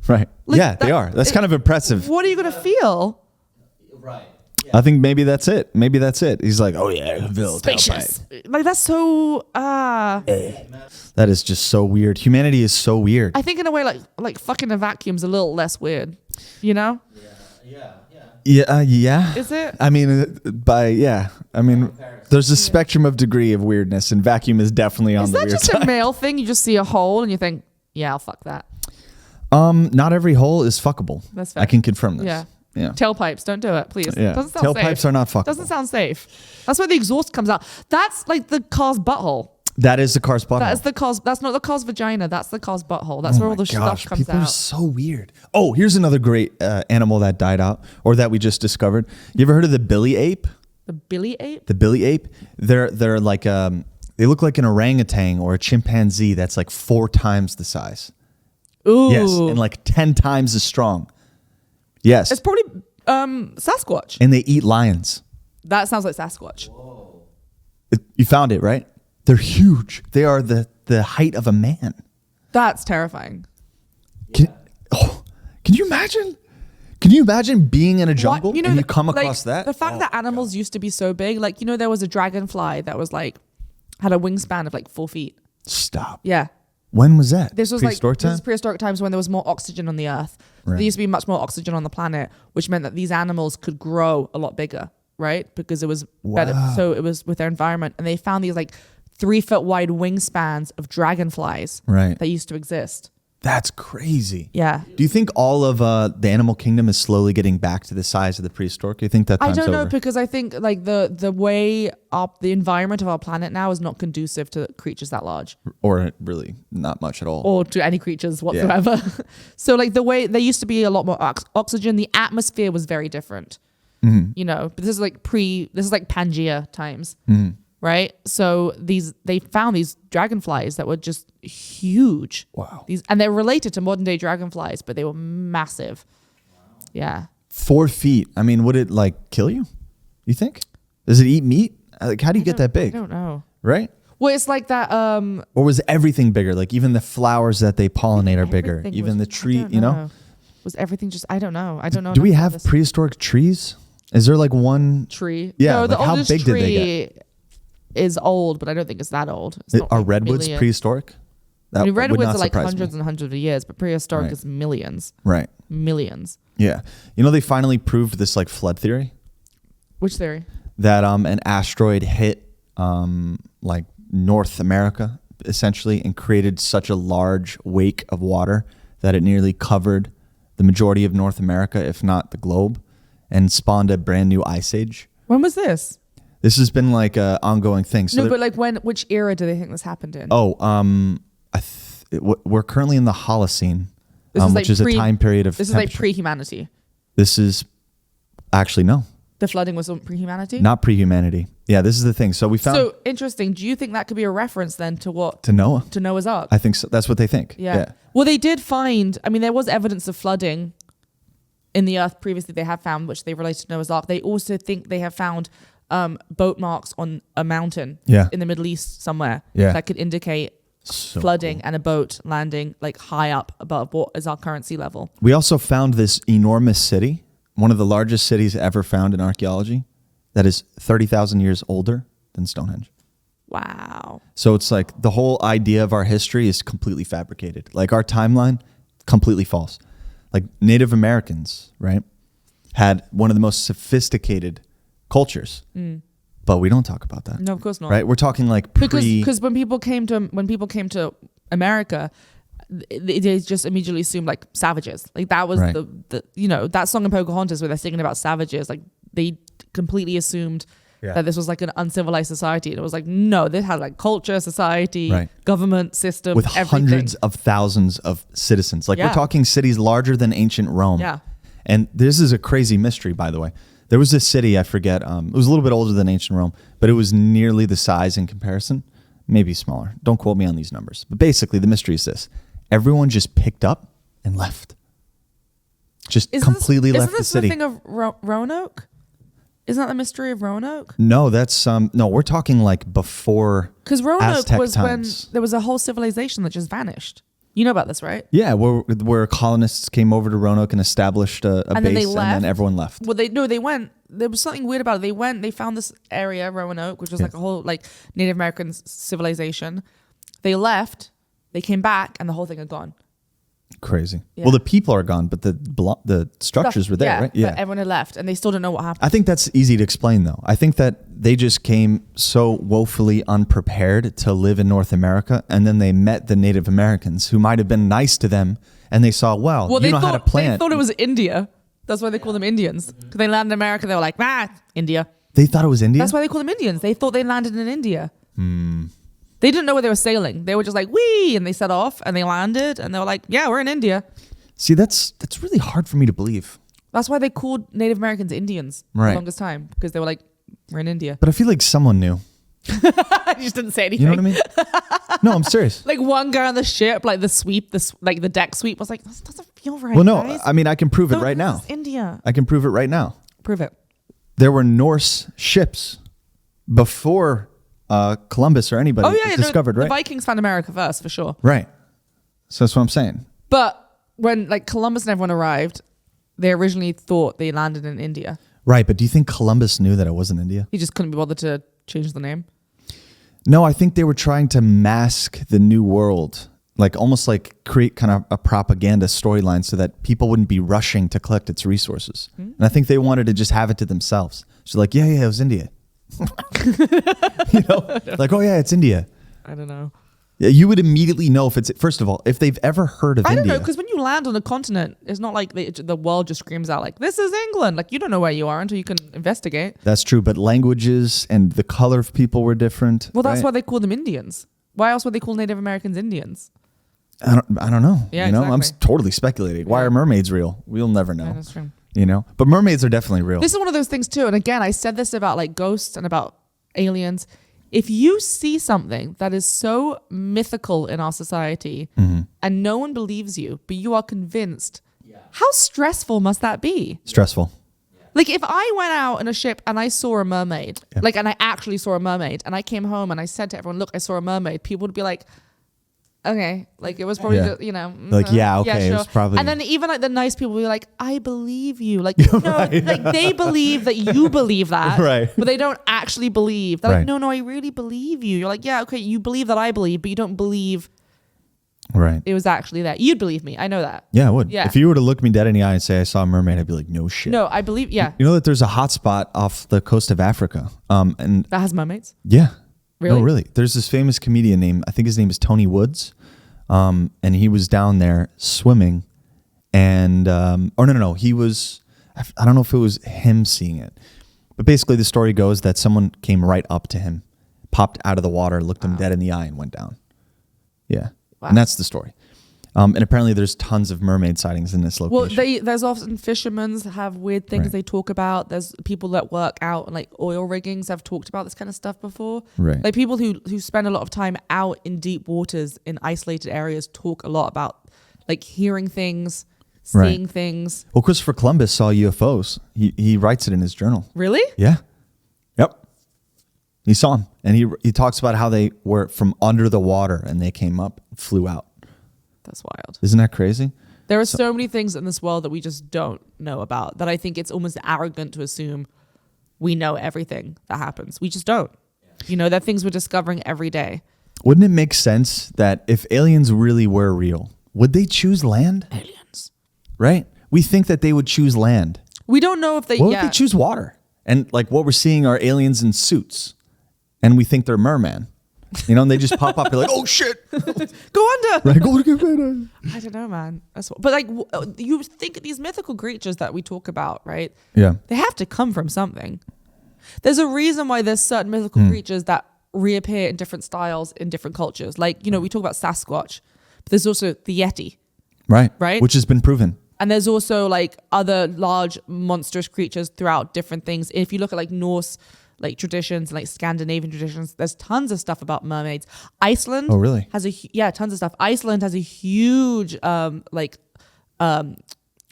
Right. Like, yeah, they are. That's kind of impressive. What are you gonna feel? Right. I think maybe that's it. Maybe that's it. He's like, oh yeah, Bill, Spacious. Like that's so. That is just so weird. Humanity is so weird. I think in a way, like fucking a vacuum's a little less weird. You know? Yeah. Is it? I mean, I mean, there's a spectrum of degree of weirdness, and vacuum is definitely on Is the that weird just side. a male thing? You just see a hole and you think, yeah, I'll fuck that. Not every hole is fuckable. That's fair. I can confirm this. Yeah. Yeah. Tailpipes, don't do it, please. Yeah. Doesn't sound Tailpipes safe. are not fuckable. Doesn't sound safe. That's where the exhaust comes out. That's like the car's butthole. That is the car's butthole. That is the car's. That's not the car's vagina. That's the car's butthole. That's where all the stuff comes people are out. so weird. Oh, here's another great animal that died out, or that we just discovered. You ever heard of the billy ape? The billy ape. The billy ape. They're like they look like an orangutan or a chimpanzee that's like 4 times the size. Ooh. Yes, and like 10 times as strong. Yes, It's probably Sasquatch. and they eat lions. That sounds like Sasquatch. You found it, right? They're huge. They are the height of a man. That's terrifying. Can you imagine? Can you imagine being in a jungle What? and you come across that? The fact that animals used to be so big, like, there was a dragonfly that was like, had a wingspan of like 4 feet. Stop. Yeah. When was that? This was prehistoric time? This is prehistoric times when there was more oxygen on the earth. Right. There used to be much more oxygen on the planet, which meant that these animals could grow a lot bigger, right? Because it was better. So it was with their environment. And they found these like 3 foot wide wingspans of dragonflies that used to exist. That's crazy. Yeah. Do you think all of the animal kingdom is slowly getting back to the size of the prehistoric? Do you think that time's I don't know, over? because I think like the way the environment of our planet now is not conducive to creatures that large. Or really not much at all. Or to any creatures whatsoever. So like the way there used to be a lot more oxygen, the atmosphere was very different. But this is like Pangea times. Right? So they found these dragonflies that were just huge. Wow. And they're related to modern day dragonflies, but they were massive. Wow. Yeah. 4 feet. I mean, would it like kill you? You think? Does it eat meat? Like, how do you get that big? I don't know. Right? Well, it's like that. Or was everything bigger? Like even the flowers that they pollinate are bigger. Even the tree, Was everything just? I don't know. I don't know. Do we have prehistoric trees? Is there like one tree? Yeah. No, the like how oldest big did they get? tree is old, but I don't think it's that old. It's not Are like redwoods million. prehistoric? That I mean, would redwoods not are like surprise hundreds me. and hundreds of years, but prehistoric Right. is millions. Right. Millions. Yeah. They finally proved this like flood theory Which theory? that an asteroid hit like North America essentially and created such a large wake of water that it nearly covered the majority of North America, if not the globe, and spawned a brand new ice age. When was this? This has been like an ongoing thing. So No, but like which era do they think this happened in? we're currently in the Holocene, This is which is a time period of This is like temperature. pre-humanity. This is actually no, The flooding was pre-humanity? not pre-humanity. Yeah, this is the thing. So we found So interesting. Do you think that could be a reference then to what? to Noah. To Noah's Ark? I think so. That's what they think. Yeah. Well, they did find, there was evidence of flooding in the earth previously they have found, which they related to Noah's Ark. They also think they have found boat marks on a mountain in the Middle East somewhere that could indicate flooding and a boat landing like high up above what is our current sea level. We also found this enormous city, one of the largest cities ever found in archaeology, that is 30,000 years older than Stonehenge. Wow. So it's like the whole idea of our history is completely fabricated. Like our timeline, completely false. Like Native Americans, right, had one of the most sophisticated cultures, but we don't talk about that. No, of course not. Right? We're talking like because when people came to America, they just immediately assumed like savages. Like that was Right. the that song in Pocahontas where they're singing about savages. Like they completely assumed that this was like an uncivilized society. And it was like, no, they had like culture, society, Right. government system, with everything. hundreds of thousands of citizens. Like we're talking cities larger than ancient Rome. Yeah. And this is a crazy mystery, by the way. There was this city, I forget, it was a little bit older than ancient Rome, but it was nearly the size in comparison, maybe smaller. Don't quote me on these numbers. But basically, the mystery is this. Everyone just picked up and left. Left the city. Isn't this the thing of Roanoke? Isn't that the mystery of Roanoke? No, that's no. We're talking like before. Because Roanoke Aztec was times. when there was a whole civilization that just vanished. You know about this, right? Yeah, where colonists came over to Roanoke and established a And then they base, and then left. everyone left. Well, they went. There was something weird about it. They found this area, Roanoke, which was like a whole like Native American civilization. They left. They came back, and the whole thing had gone. Crazy. Yeah. Well, the people are gone, but the structures were there, right? Yeah. But everyone had left, and they still don't know what happened. I think that's easy to explain, though. I think that they just came so woefully unprepared to live in North America, and then they met the Native Americans who might have been nice to them, and they saw, wow, you know how to plant. They thought it was India. That's why they call them Indians. Because they landed in America, they were like, India. They thought it was India? That's why they call them Indians. They thought they landed in India. They didn't know where they were sailing. They were just like, wee, and they set off, and they landed, and they were like, yeah, we're in India. See, that's really hard for me to believe. That's why they called Native Americans Indians for Right. the longest time, because they were like, we're in India. But I feel like someone knew. I just didn't say anything. You know what I mean? No, I'm serious. Like one guy on the ship, like the deck sweep was like, this doesn't feel right. Well, no, guys. I mean, I can prove it No, right this now. is India. I can prove it right now. Prove it. There were Norse ships before Columbus or anybody discovered, The right? Vikings found America first, for sure. Right. So that's what I'm saying. But when like Columbus and everyone arrived, they originally thought they landed in India. Right, but do you think Columbus knew that it wasn't India? He just couldn't be bothered to change the name. No, I think they were trying to mask the new world, like almost like create kind of a propaganda storyline so that people wouldn't be rushing to collect its resources. And I think they wanted to just have it to themselves. So like, yeah, it was India. Like, oh yeah, it's India. I don't know. Yeah, you would immediately know if it's, first of all, if they've ever heard of I India. don't know, because when you land on a continent, it's not like the world just screams out like, this is England. Like, you don't know where you are until you can investigate. That's true, but languages and the color of people were different. Well, that's right? why they call them Indians. Why else would they call Native Americans Indians? I don't know. Yeah, I'm exactly. totally speculating. Why are mermaids real? We'll never know. Yeah, that's true. But mermaids are definitely real. This is one of those things too. And again, I said this about like ghosts and about aliens. If you see something that is so mythical in our society and no one believes you, but you are convinced, how stressful must that be? Stressful. Like if I went out in a ship and I saw a mermaid, and I actually saw a mermaid and I came home and I said to everyone, look, I saw a mermaid, people would be like, okay, like it was probably, Like, okay, it was probably. And then even like the nice people will be like, I believe you. Like, no, like they believe that you believe that, Right. but they don't actually believe. They're Right. like, no, I really believe you. You're like, yeah, okay, you believe that I believe, but you don't believe Right. it was actually that. You'd believe me. I know that. Yeah, I would. Yeah. If you were to look me dead in the eye and say I saw a mermaid, I'd be like, no shit. No, I believe, yeah. You know that there's a hot spot off the coast of Africa. And That has mermaids. yeah. Really? No, really. There's this famous comedian named, I think his name is Tony Woods. And he was down there swimming and, no. He was, I don't know if it was him seeing it, but basically the story goes that someone came right up to him, popped out of the water, looked him dead in the eye and went down. Yeah. Wow. And that's the story. And apparently there's tons of mermaid sightings in this location. Well, there's often fishermen that have weird things Right. they talk about. There's people that work out and like oil riggings have talked about this kind of stuff before. Right. Like people who spend a lot of time out in deep waters in isolated areas talk a lot about like hearing things, seeing things. Well, Christopher Columbus saw UFOs. He writes it in his journal. Really? Yeah. Yep. He saw them. And he talks about how they were from under the water and they came up, flew out. That's wild. Isn't that crazy? There are so many things in this world that we just don't know about that I think it's almost arrogant to assume we know everything that happens. We just don't. You know, there are things we're discovering every day. Wouldn't it make sense that if aliens really were real, would they choose land? Aliens. Right? We think that they would choose land. We don't know if they, What if they choose water? And like what we're seeing are aliens in suits. And we think they're merman. And they just pop up. You're like, oh shit. Go under. Right, go to get better. I don't know, man. But like, you think these mythical creatures that we talk about, right? Yeah. They have to come from something. There's a reason why there's certain mythical creatures that reappear in different styles in different cultures. Like, we talk about Sasquatch, but there's also the Yeti. Right. Right? Which has been proven. And there's also like other large monstrous creatures throughout different things. If you look at like Norse like traditions, like Scandinavian traditions, there's tons of stuff about mermaids. Iceland. Oh, really? Has tons of stuff. Iceland has a huge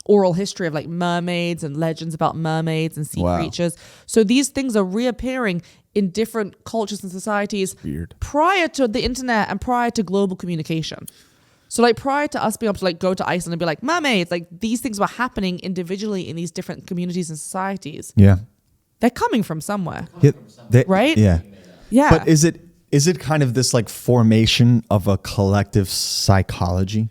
oral history of like mermaids and legends about mermaids and sea creatures. So these things are reappearing in different cultures and societies prior to the internet and prior to global communication. So like prior to us being able to like go to Iceland and be like mermaids, like these things were happening individually in these different communities and societies. Yeah. They're coming from somewhere. Right? Yeah. Yeah. But is it kind of this like formation of a collective psychology?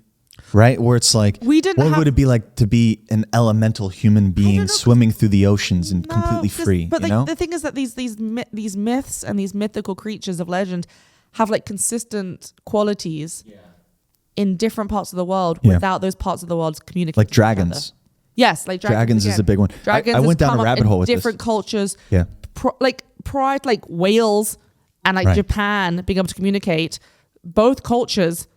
Right? Where it's like, what would it be like to be an elemental human being swimming through the oceans and completely free? But like, the thing is that these myths and these mythical creatures of legend have like consistent qualities in different parts of the world without those parts of the world communicating. Like dragons. Yes, like dragons is a big one. Dragons I went down a rabbit hole with different cultures. Yeah. Prior to like Wales and like Japan being able to communicate, both cultures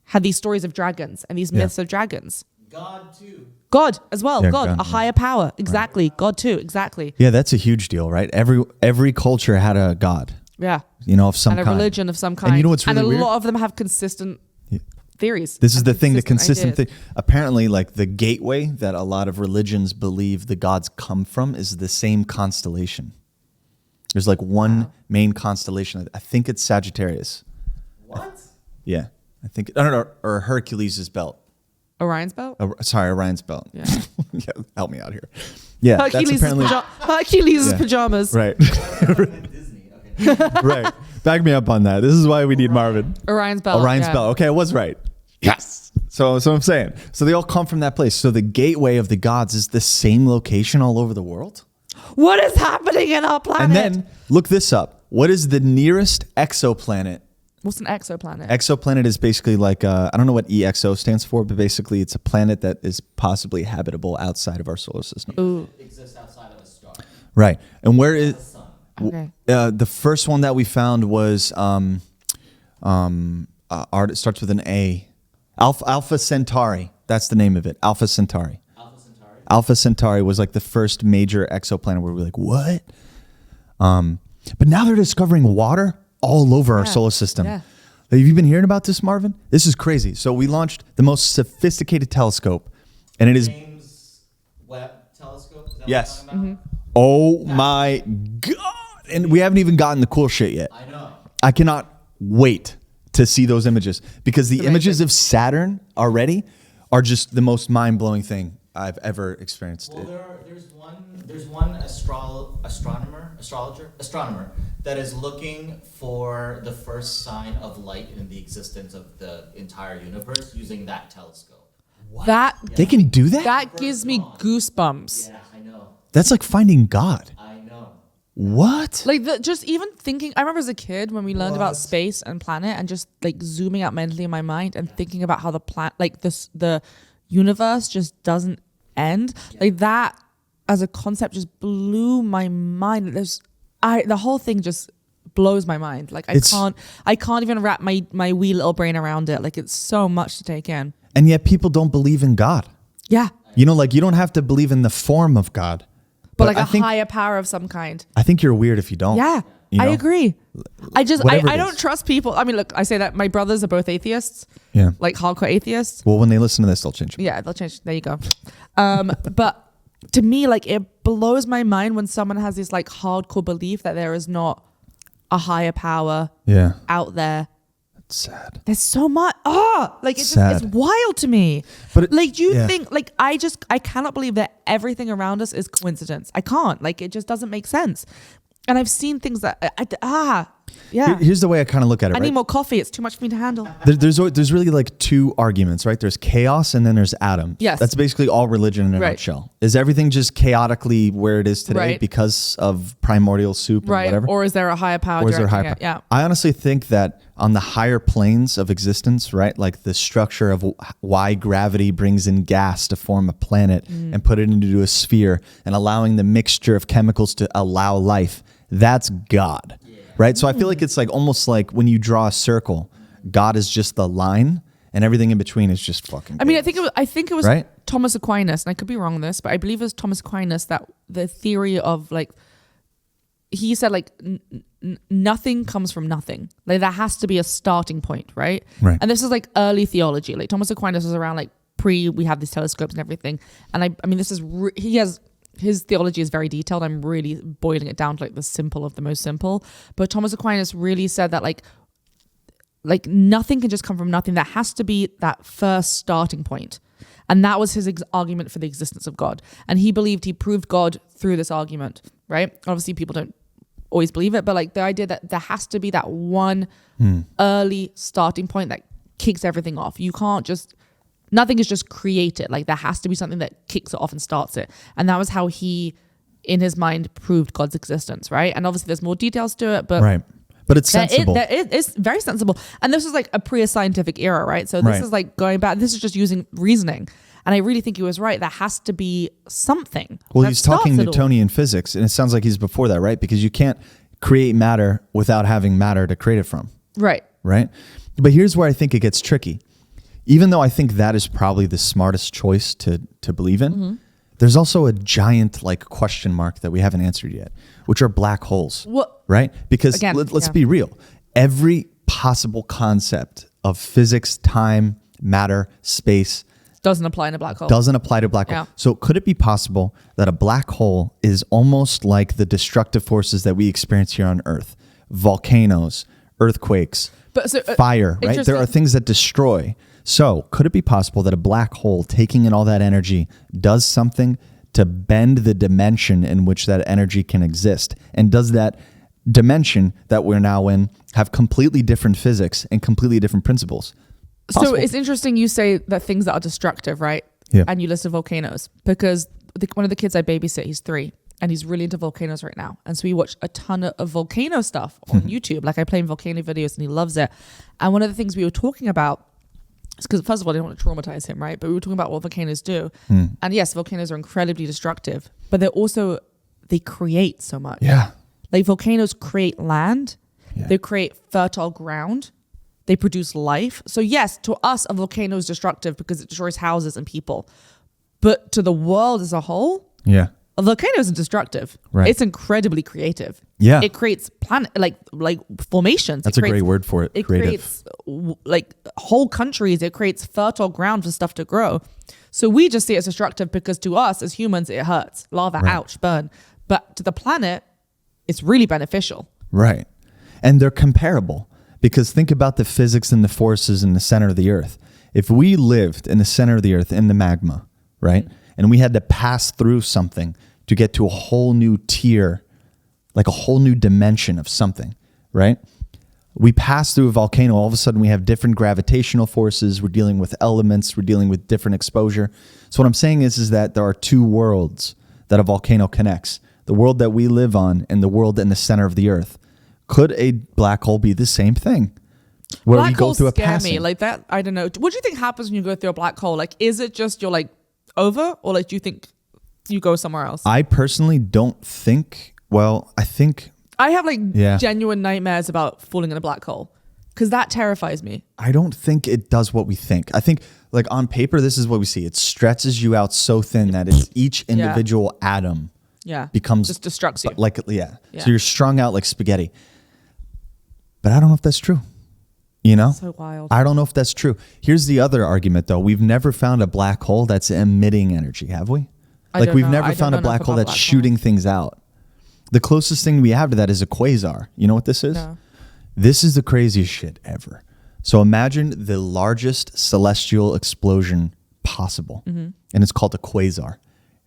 had these stories of dragons and these myths of dragons. God too. God as well. Yeah, God, a higher power. Exactly. Right. God too. Exactly. Yeah, that's a huge deal, right? Every culture had a god. Yeah. Of some kind. And a religion of some kind. And you know what's really weird? And a lot of them have consistent theories. This is the thing, the consistent ideas. thing. Apparently, like the gateway that a lot of religions believe the gods come from is the same constellation. There's like one main constellation. I think it's Sagittarius. What? Yeah. I think, I don't know, or Hercules' belt. Oriion's belt? Sorry, Orion's belt. Yeah. Yeah, help me out here. Yeah, Hercules' that's apparently Hercules' pajamas. right. Disney. Okay. Right. Back me up on that. This is why we need Marvin. Orion's belt. Orion's yeah. belt. Okay, I was right. Yes. So I'm saying. So they all come from that place. So the gateway of the gods is the same location all over the world. What is happening in our planet? And then look this up. What is the nearest exoplanet? What's an exoplanet? Exoplanet is basically like, I don't know what EXO stands for, but basically it's a planet that is possibly habitable outside of our solar system. Ooh. It exists outside of a star. Right. And where is... The sun. Okay. The first one that we found was it starts with an A. Alpha Centauri. That's the name of it. Alpha Centauri. Alpha Centauri. Alpha Centauri was like the first major exoplanet where we were like, what? But now they're discovering water all over our solar system. Yeah. Have you been hearing about this, Marvin? This is crazy. So we launched the most sophisticated telescope, and it is... James Webb telescope. Is that Yes. what you're talking about? Oh my God. And we haven't even gotten the cool shit yet. I know. I cannot wait to see those images because the images of Saturn already are just the most mind-blowing thing I've ever experienced. Well, there's one astronomer that is looking for the first sign of light in the existence of the entire universe using that telescope. That They can do that? that gives me goosebumps. Yeah, I know. That's like finding God. I know. What? Like just even thinking, I remember as a kid when we learned about space and planet, and just like zooming out mentally in my mind and thinking about how the universe just doesn't end. Like that as a concept just blew my mind. The whole thing just blows my mind. Like I can't even wrap my wee little brain around it. Like it's so much to take in. And yet people don't believe in God. Yeah. You know, like you don't have to believe in the form of God. But like I a think, higher power of some kind. I think you're weird if you don't. Yeah, you know? I agree. I Whatever it don't is. trust people. I mean, look, I say that my brothers are both atheists, Yeah. like hardcore atheists. Well, when they listen to this, they'll change. Yeah, they'll change. There you go. But to me, like it blows my mind when someone has this like hardcore belief that there is not a higher power Yeah. out there. It's sad. There's so much. Like it's Sad. just, it's wild to me. But like, do you yeah. think like I cannot believe that everything around us is coincidence. I can't. Like it just doesn't make sense. And I've seen things that yeah. Here's the way I kind of look at it. I right? need more coffee. It's too much for me to handle. There's really like two arguments, right? There's chaos and then there's Adam. Yes. That's basically all religion in a Right. nutshell. Is everything just chaotically where it is today Right. because of primordial soup Right. or whatever? Or is there a higher power? Or is there directing higher it? Yeah. I honestly think that on the higher planes of existence, right? Like the structure of why gravity brings in gas to form a planet and put it into a sphere and allowing the mixture of chemicals to allow life. That's God, right? So I feel like it's like almost like when you draw a circle, God is just the line and everything in between is just fucking. I mean, chaos. I think it was Right? Thomas Aquinas, and I could be wrong on this, but I believe it was Thomas Aquinas that the theory of like, he said like nothing comes from nothing. Like there has to be a starting point, right? Right. And this is like early theology. Like Thomas Aquinas was around like we have these telescopes and everything. And I mean, this is his theology is very detailed. I'm really boiling it down to like the simple of the most simple. But Thomas Aquinas really said that like nothing can just come from nothing. There has to be that first starting point. And that was his argument for the existence of God. And he believed he proved God through this argument, right? Obviously people don't always believe it, but like the idea that there has to be that one early starting point that kicks everything off. You can't just, nothing is just created. Like there has to be something that kicks it off and starts it. And that was how he, in his mind, proved God's existence, right? And obviously there's more details to it, but right. But it's sensible. It's very sensible. And this is like a pre-scientific era, right? So this Right. is like going back, this is just using reasoning. And I really think he was right. There has to be something. Well, that he's talking starts it all. Newtonian physics, and it sounds like he's before that, right? Because you can't create matter without having matter to create it from, Right. right? But here's where I think it gets tricky. Even though I think that is probably the smartest choice to believe in, there's also a giant like question mark that we haven't answered yet, which are black holes, What? right? Because Again, let's yeah. be real. Every possible concept of physics, time, matter, space, Doesn't apply in a black hole. doesn't apply to black hole. Yeah. So could it be possible that a black hole is almost like the destructive forces that we experience here on Earth? Volcanoes, earthquakes, But so, fire, right? There are things that destroy. So could it be possible that a black hole taking in all that energy does something to bend the dimension in which that energy can exist? And does that dimension that we're now in have completely different physics and completely different principles? Possible. So it's interesting you say that things that are destructive, right? Yeah. And you listed volcanoes because one of the kids I babysit, he's 3 and he's really into volcanoes right now. And so we watch a ton of volcano stuff on YouTube. Like I play him volcano videos and he loves it. And one of the things we were talking about is because first of all, I didn't want to traumatize him, right? But we were talking about what volcanoes do. And yes, volcanoes are incredibly destructive, but they create so much. Yeah. Like volcanoes create land. Yeah. They create fertile ground. They produce life. So yes, to us, a volcano is destructive because it destroys houses and people. But to the world as a whole, Yeah. a volcano isn't destructive. Right. It's incredibly creative. Yeah. It creates like formations. That's a great word for it. It Creative. creates like whole countries. It creates fertile ground for stuff to grow. So we just see it as destructive because to us as humans, it hurts. Lava, Right. ouch, burn. But to the planet, it's really beneficial. Right. And they're comparable because think about the physics and the forces in the center of the earth. If we lived in the center of the earth in the magma, right? And we had to pass through something to get to a whole new tier, like a whole new dimension of something, right? We pass through a volcano, all of a sudden we have different gravitational forces, we're dealing with elements, we're dealing with different exposure. So what I'm saying is that there are two worlds that a volcano connects. The world that we live on and the world in the center of the earth. Could a black hole be the same thing? Where Black we go holes through a scare passing? me like that. I don't know. What do you think happens when you go through a black hole? Like, is it just you're like over, or like do you think you go somewhere else? I personally don't think. Well, I think I have like Yeah. genuine nightmares about falling in a black hole because that terrifies me. I don't think it does what we think. I think like on paper, this is what we see. It stretches you out so thin that it's each individual atom Yeah, becomes just destructs you. like yeah. Yeah. So you're strung out like spaghetti. But I don't know if that's true. You know? So wild. I don't know if that's true. Here's the other argument though. We've never found a black hole that's emitting energy, have we? I Like don't we've know. never I don't found a know black enough hole about that's black shooting things out. The closest thing we have to that is a quasar. You know what this is? No. This is the craziest shit ever. So imagine the largest celestial explosion possible. Mm-hmm. And it's called a quasar.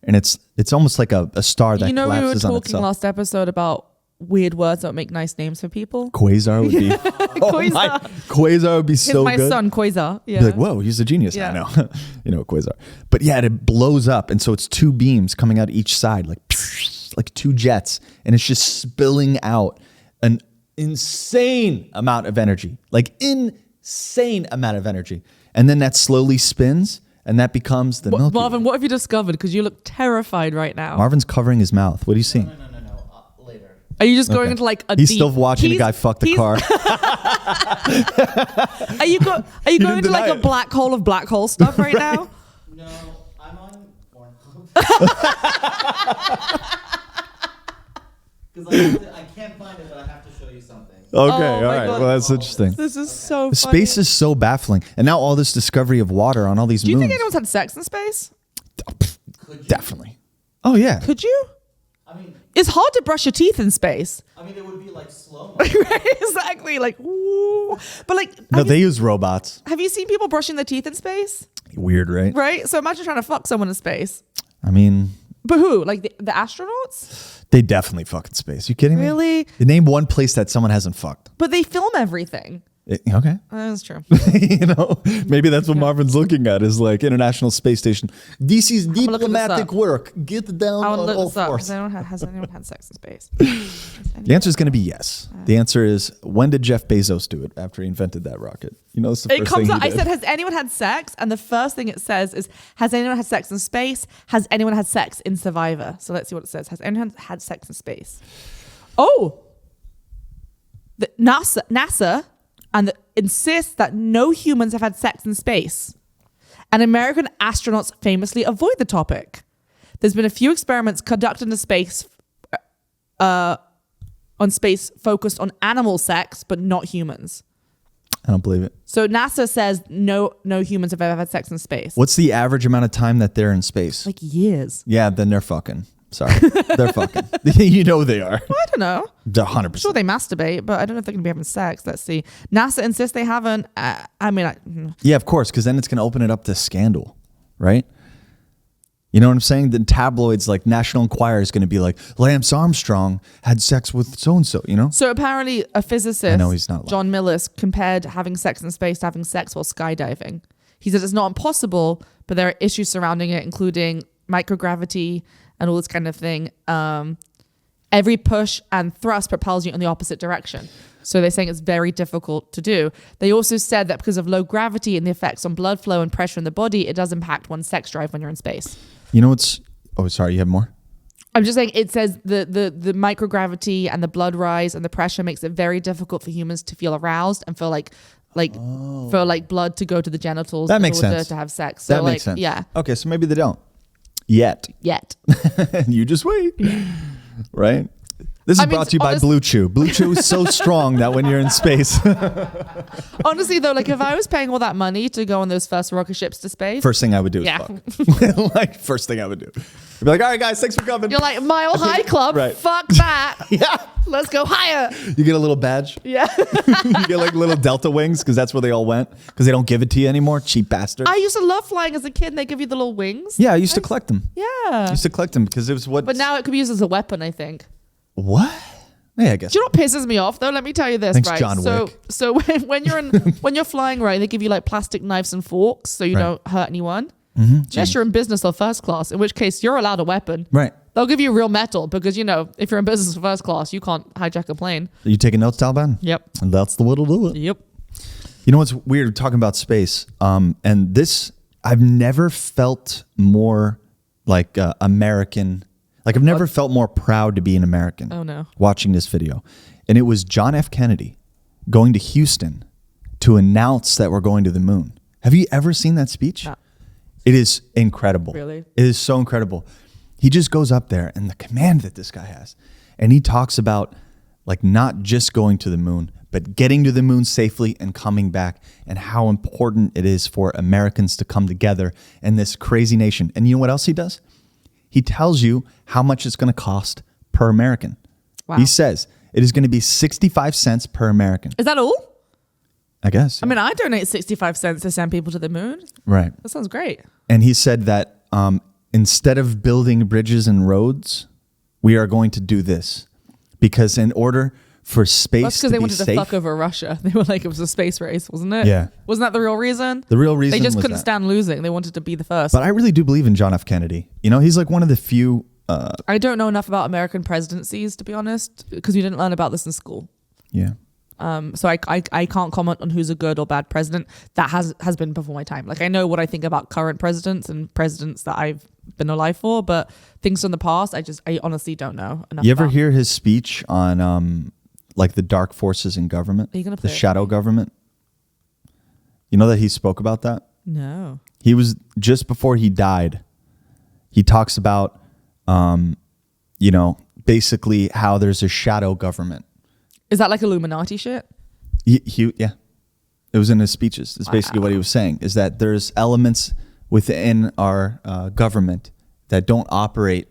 And it's almost like a star that You know, we were collapses on talking itself. last episode about weird words that make nice names for people. Quasar would be Quasar. Quasar would be Here's so my good. son, Quasar. Yeah. Be like, whoa, he's a genius. Yeah. I know. You know, quasar. But yeah, it blows up. And so it's two beams coming out each side, like two jets. And it's just spilling out an insane amount of energy. Like insane amount of energy. And then that slowly spins and that becomes the Milky Marvin, Way. what have you discovered? Because you look terrified right now. Marvin's covering his mouth. What do you see? No. Later. Are you just going Okay. into like a He's deep... still watching a guy fuck the car. Are you going didn't into like deny a it. black hole of black hole stuff right now? No, I'm on Pornhub. Because I can't find it, but I have to show you something. Okay, Oh all my right. God. Well, that's interesting. This is so funny. Space is so baffling. And now all this discovery of water on all these Do you moons. think anyone's had sex in space? Could you? Definitely. Oh, yeah. Could you? I mean, It's hard to brush your teeth in space. it would be like slow mo. Exactly. Like, ooh. But like, No, they use robots. have you seen people brushing their teeth in space? Weird, right? Right? So imagine trying to fuck someone in space. I mean, But who? Like the astronauts? they definitely fuck in space. You kidding me? Really? Name one place that someone hasn't fucked. But they film everything. Okay. That's true. You know, maybe that's what Marvin's looking at is like International Space Station. This is looking this diplomatic up. work. Get down I on want to all look this up. fours. Has anyone had sex in space? The answer is going to be yes. The answer is, when did Jeff Bezos do it after he invented that rocket? You know, it's the It first comes thing up. he I did. said, has anyone had sex? And the first thing it says is, has anyone had sex in space? Has anyone had sex in Survivor? So let's see what it says. Has anyone had sex in space? Oh, the NASA insists that no humans have had sex in space. And American astronauts famously avoid the topic. There's been a few experiments conducted in space focused on animal sex, but not humans. I don't believe it. So NASA says no humans have ever had sex in space. What's the average amount of time that they're in space? Like years. Yeah, then they're fucking. Sorry. They're fucking. You know they are. Well, I don't know. They're 100%. Sure, they masturbate, but I don't know if they're going to be having sex. Let's see. NASA insists they haven't. Yeah, of course, because then it's going to open it up to scandal, right? You know what I'm saying? The tabloids, like National Enquirer, is going to be like, Lance Armstrong had sex with so-and-so, you know? So apparently a physicist, I know he's not lying. John Millis, compared having sex in space to having sex while skydiving. He says it's not impossible, but there are issues surrounding it, including microgravity and all this kind of thing. Every push and thrust propels you in the opposite direction. So they're saying it's very difficult to do. They also said that because of low gravity and the effects on blood flow and pressure in the body, it does impact one's sex drive when you're in space. You know what's... Oh, sorry, you have more? I'm just saying it says the microgravity and the blood rise and the pressure makes it very difficult for humans to feel aroused and feel like for like blood to go to the genitals That makes in order sense. to have sex. So That like, makes sense. yeah. Okay, so maybe they don't. Yet. You just wait. Right? This is brought to you by Blue Chew. Blue Chew is so strong that when you're in space... Honestly, though, like if I was paying all that money to go on those first rocket ships to space... First thing I would do is fuck. Like, first thing I would do. I'd be like, all right, guys, thanks for coming. You're like, Mile High Club, Right. fuck that. Yeah. Let's go higher. You get a little badge. Yeah. You get like little Delta wings because that's where they all went because they don't give it to you anymore. Cheap bastard. I used to love flying as a kid and they give you the little wings. Yeah, I used to collect them. Yeah. I used to collect them because it was what... But now it could be used as a weapon, I think. What? Yeah, I guess. Do you know what pisses me off though? Let me tell you this, Thanks, right? John Wick. So when you're flying, right, they give you like plastic knives and forks so you don't hurt anyone. Unless you're in business or first class, in which case you're allowed a weapon. Right. They'll give you real metal because, you know, if you're in business or first class, you can't hijack a plane. Are you taking notes, Talban? Yep. And that's the way to do it. Yep. You know what's weird talking about space? And this, I've never felt more like American. Like I've never felt more proud to be an American. Oh, no. Watching this video. And it was John F. Kennedy going to Houston to announce that we're going to the moon. Have you ever seen that speech? No. It is incredible. Really? It is so incredible. He just goes up there and the command that this guy has. And he talks about like not just going to the moon, but getting to the moon safely and coming back and how important it is for Americans to come together in this crazy nation. And you know what else he does? He tells you how much it's going to cost per American. Wow. He says it is going to be 65 cents per American. Is that all? I guess. I mean, I donate 65 cents to send people to the moon. Right. That sounds great. And he said that instead of building bridges and roads, we are going to do this because in order for space That's to because they be wanted safe, to fuck over Russia. They were like, it was a space race, wasn't it? Yeah. Wasn't that the real reason? the real reason They just was couldn't that. stand losing. They wanted to be the first. But I really do believe in John F. Kennedy. You know, he's like one of the few. I don't know enough about American presidencies, to be honest, because we didn't learn about this in school. Yeah. So I can't comment on who's a good or bad president. That has been before my time. Like I know what I think about current presidents and presidents that I've been alive for, but things from the past, I honestly don't know enough. You ever about. hear his speech on like the dark forces in government, Are you gonna the play it? shadow government? You know that he spoke about that? No. He was just before he died. He talks about, you know, basically how there's a shadow government. Is that like Illuminati shit? Yeah, it was in his speeches. It's basically what he was saying is that there's elements within our government that don't operate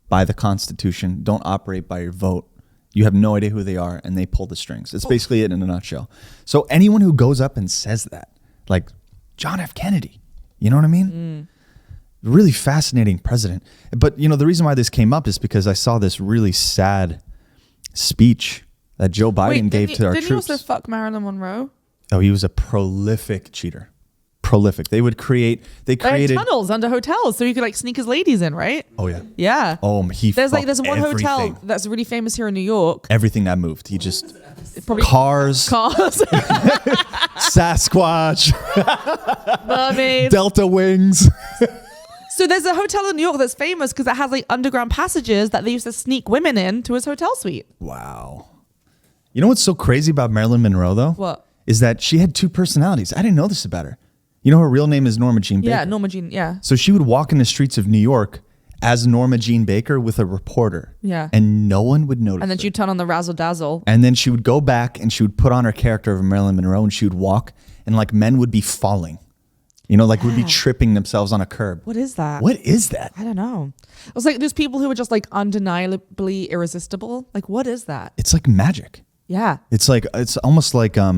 by the Constitution, don't operate by your vote. You have no idea who they are, and they pull the strings. It's basically it in a nutshell. So anyone who goes up and says that, like John F. Kennedy, you know what I mean? Really fascinating president. But, you know, the reason why this came up is because I saw this really sad speech that Joe Biden gave to our didn't troops. he also fuck Marilyn Monroe? Oh, he was a prolific cheater. Prolific. They created They had tunnels under hotels so you could like sneak his ladies in, right? Oh yeah. Yeah. Oh, There's one everything. hotel that's really famous here in New York. Everything that moved. He just Probably cars, Sasquatch, mermaids. Delta wings. So there's a hotel in New York that's famous because it has like underground passages that they used to sneak women in to his hotel suite. Wow. You know what's so crazy about Marilyn Monroe though? What? Is that she had two personalities. I didn't know this about her. You know her real name is Norma Jean Baker. Yeah, Norma Jean. Yeah. So she would walk in the streets of New York as Norma Jean Baker with a reporter. Yeah. And no one would notice. And then her. she'd turn on the razzle dazzle. And then she would go back and she would put on her character of Marilyn Monroe and she would walk and like men would be falling You know, like would be Yeah. tripping themselves on a curb. What is that? What is that? I don't know. It was like there's people who are just like undeniably irresistible. Like, what is that? It's like magic. Yeah. It's almost like I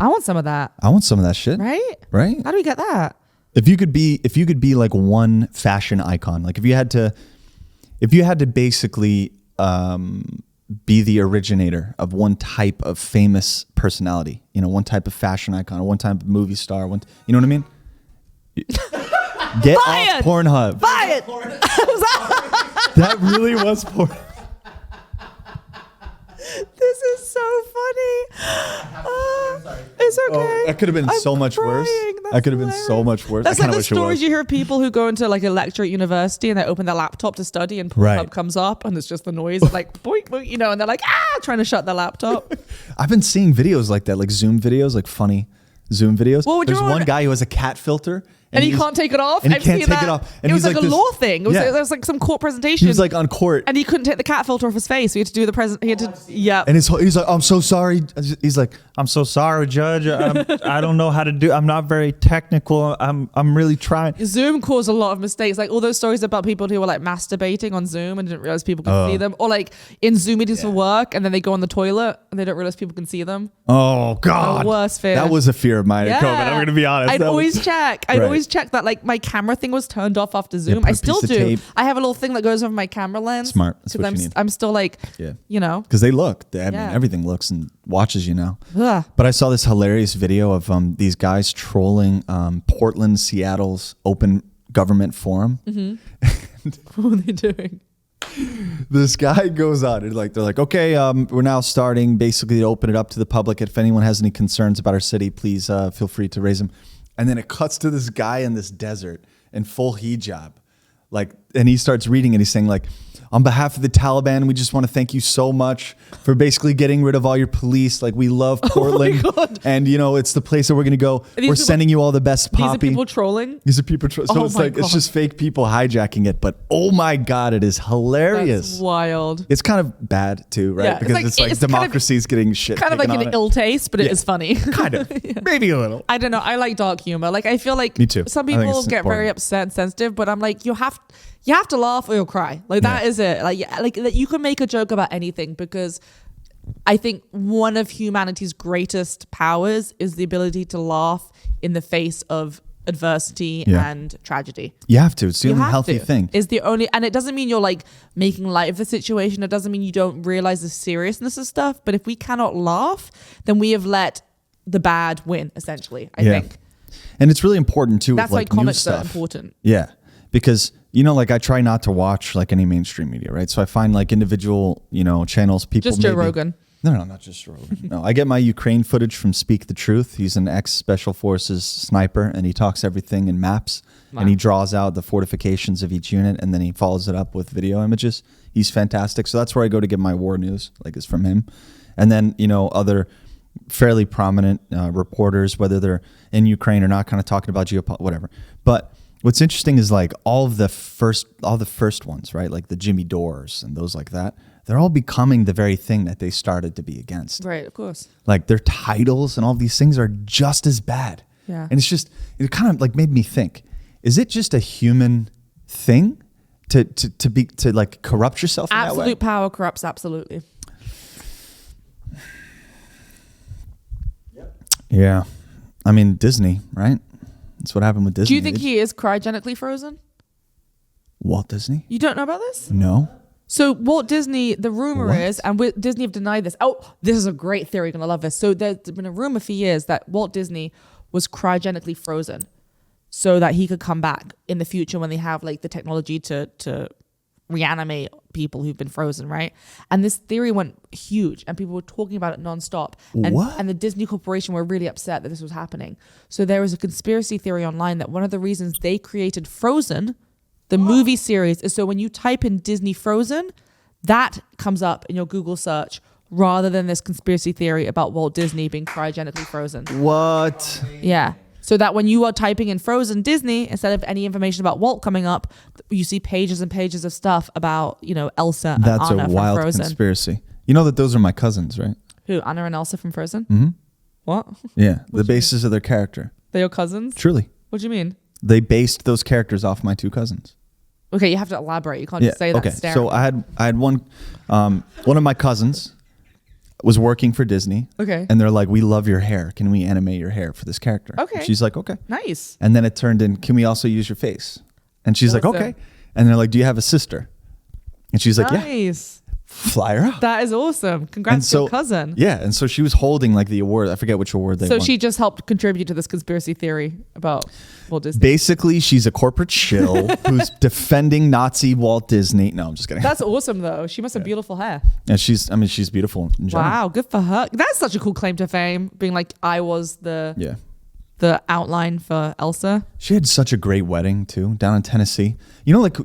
want some of that. I want some of that shit. Right? Right? How do we get that? If you could be like one fashion icon, like if you had to basically be the originator of one type of famous personality, you know, one type of fashion icon, or one type of movie star, you know what I mean? Get off Pornhub. Buy it. That really was porn. This is so funny. It's okay. Oh, that could have been I'm so much worse. crying. That could have been so much worse. That's I like kinda the wish it stories was. you hear of people who go into like a lecture at university and they open their laptop to study and Pornhub Right. comes up and it's just the noise of like boink, boink, you know, and they're like, trying to shut their laptop. I've been seeing videos like that, like Zoom videos, like funny Zoom videos. Well, There's you know one what- guy who has a cat filter. And he he's- can't take it off. And he I've can't seen take that. it off. And it was he's like a this- law thing. It was, Yeah. there was like some court presentation. He was like on court. and he couldn't take the cat filter off his face. So he had to do the present. He had to, yeah. And he's like, I'm so sorry. He's like, I'm so sorry, Judge. I don't know how to do. I'm not very technical. I'm really trying. Zoom caused a lot of mistakes. Like all those stories about people who were like masturbating on Zoom and didn't realize people could see them, or like in Zoom meetings for work and then they go on the toilet and they don't realize people can see them. Oh God, The worst fear. That was a fear of mine at COVID. I'm gonna be honest. I'd That was- always check. I'd Right. always check that like my camera thing was turned off after Zoom. put I a still piece of do. tape. I have a little thing that goes over my camera lens. Smart. That's 'Cause what you need. I'm still like, Yeah. you know. because they look. I mean, Yeah. everything looks and watches you now. Ugh. But I saw this hilarious video of these guys trolling Portland, Seattle's open government forum. What are they doing? This guy goes on and they're like, okay, we're now starting basically to open it up to the public. If anyone has any concerns about our city, please feel free to raise them. And then it cuts to this guy in this desert in full hijab, and he starts reading and he's saying like, on behalf of the Taliban, we just want to thank you so much for basically getting rid of all your police. Like we love Portland, God. and you know it's the place that we're gonna go. these We're people- sending you all the best These are poppy. people trolling. These are people. So Oh it's my like it's God. just fake people hijacking it. But oh my God, it is hilarious. That's wild. It's kind of bad too, right? Yeah, because it's like democracy's getting shit. Kind of like taken an on it. ill taste, but it is funny. Kind of, maybe a little. I don't know. I like dark humor. Like I feel like Me too. some I think people it's get very important. upset and sensitive, but I'm like, you have to laugh or you'll cry. Like that Yeah. is it. Like you can make a joke about anything because I think one of humanity's greatest powers is the ability to laugh in the face of adversity Yeah. and tragedy. You have to. It's the You only have healthy to. thing. Is the only, and it doesn't mean you're like making light of the situation. It doesn't mean you don't realize the seriousness of stuff. But if we cannot laugh, then we have let the bad win. Essentially, I think And it's really important too. that's with, why like, new comics are stuff. important. Yeah, because like I try not to watch like any mainstream media, right? So I find like individual channels. People Just Joe maybe- Rogan. No, not just Joe Rogan. No, I get my Ukraine footage from Speak the Truth. He's an ex-Special Forces sniper, and he talks everything in maps, and he draws out the fortifications of each unit, and then he follows it up with video images. He's fantastic. So that's where I go to get my war news, like it's from him. And then, other fairly prominent reporters, whether they're in Ukraine or not, kind of talking about whatever. But what's interesting is like all the first ones, right? Like the Jimmy Dores and those like that. They're all becoming the very thing that they started to be against. Right, of course. Like their titles and all these things are just as bad. Yeah. And it kind of like made me think, is it just a human thing to like corrupt yourself in that way? Absolute power corrupts absolutely. Yeah. I mean, Disney, right? That's what happened with Disney. Do you think he is cryogenically frozen? Walt Disney? You don't know about this? No. So Walt Disney, the rumor What? is, and Disney have denied this. Oh, this is a great theory. You're going to love this. So there's been a rumor for years that Walt Disney was cryogenically frozen so that he could come back in the future when they have like the technology to reanimate people who've been frozen, right? And this theory went huge and people were talking about it nonstop. And, What? and the Disney Corporation were really upset that this was happening. So there was a conspiracy theory online that one of the reasons they created Frozen, the movie series, is so when you type in Disney Frozen, that comes up in your Google search rather than this conspiracy theory about Walt Disney being cryogenically frozen. What? Yeah. So that when you are typing in Frozen Disney, instead of any information about Walt coming up, you see pages and pages of stuff about, Elsa and That's Anna a from wild Frozen. conspiracy. You know that those are my cousins, right? Who? Anna and Elsa from Frozen? Mm-hmm. What? Yeah. The basis of their character. They're your cousins? Truly. What do you mean? They based those characters off my two cousins. Okay, you have to elaborate. You can't just say that. Okay. So I had one of my cousins was working for Disney. Okay. And they're like, we love your hair. Can we animate your hair for this character? Okay. And she's like, okay. Nice. And then it turned in, can we also use your face? And she's like, Awesome. okay. And they're like, do you have a sister? And she's like, yeah. Nice. Fly her out. That is awesome. Congrats to your cousin. Yeah. And so she was holding like the award. I forget which award they won. So she just helped contribute to this conspiracy theory about Walt Disney. Basically, she's a corporate shill who's defending Nazi Walt Disney. No, I'm just kidding. That's awesome though. She must have beautiful hair. And she's beautiful in general. Wow, good for her. That's such a cool claim to fame. Being like, I was the outline for Elsa. She had such a great wedding too, down in Tennessee. You know, like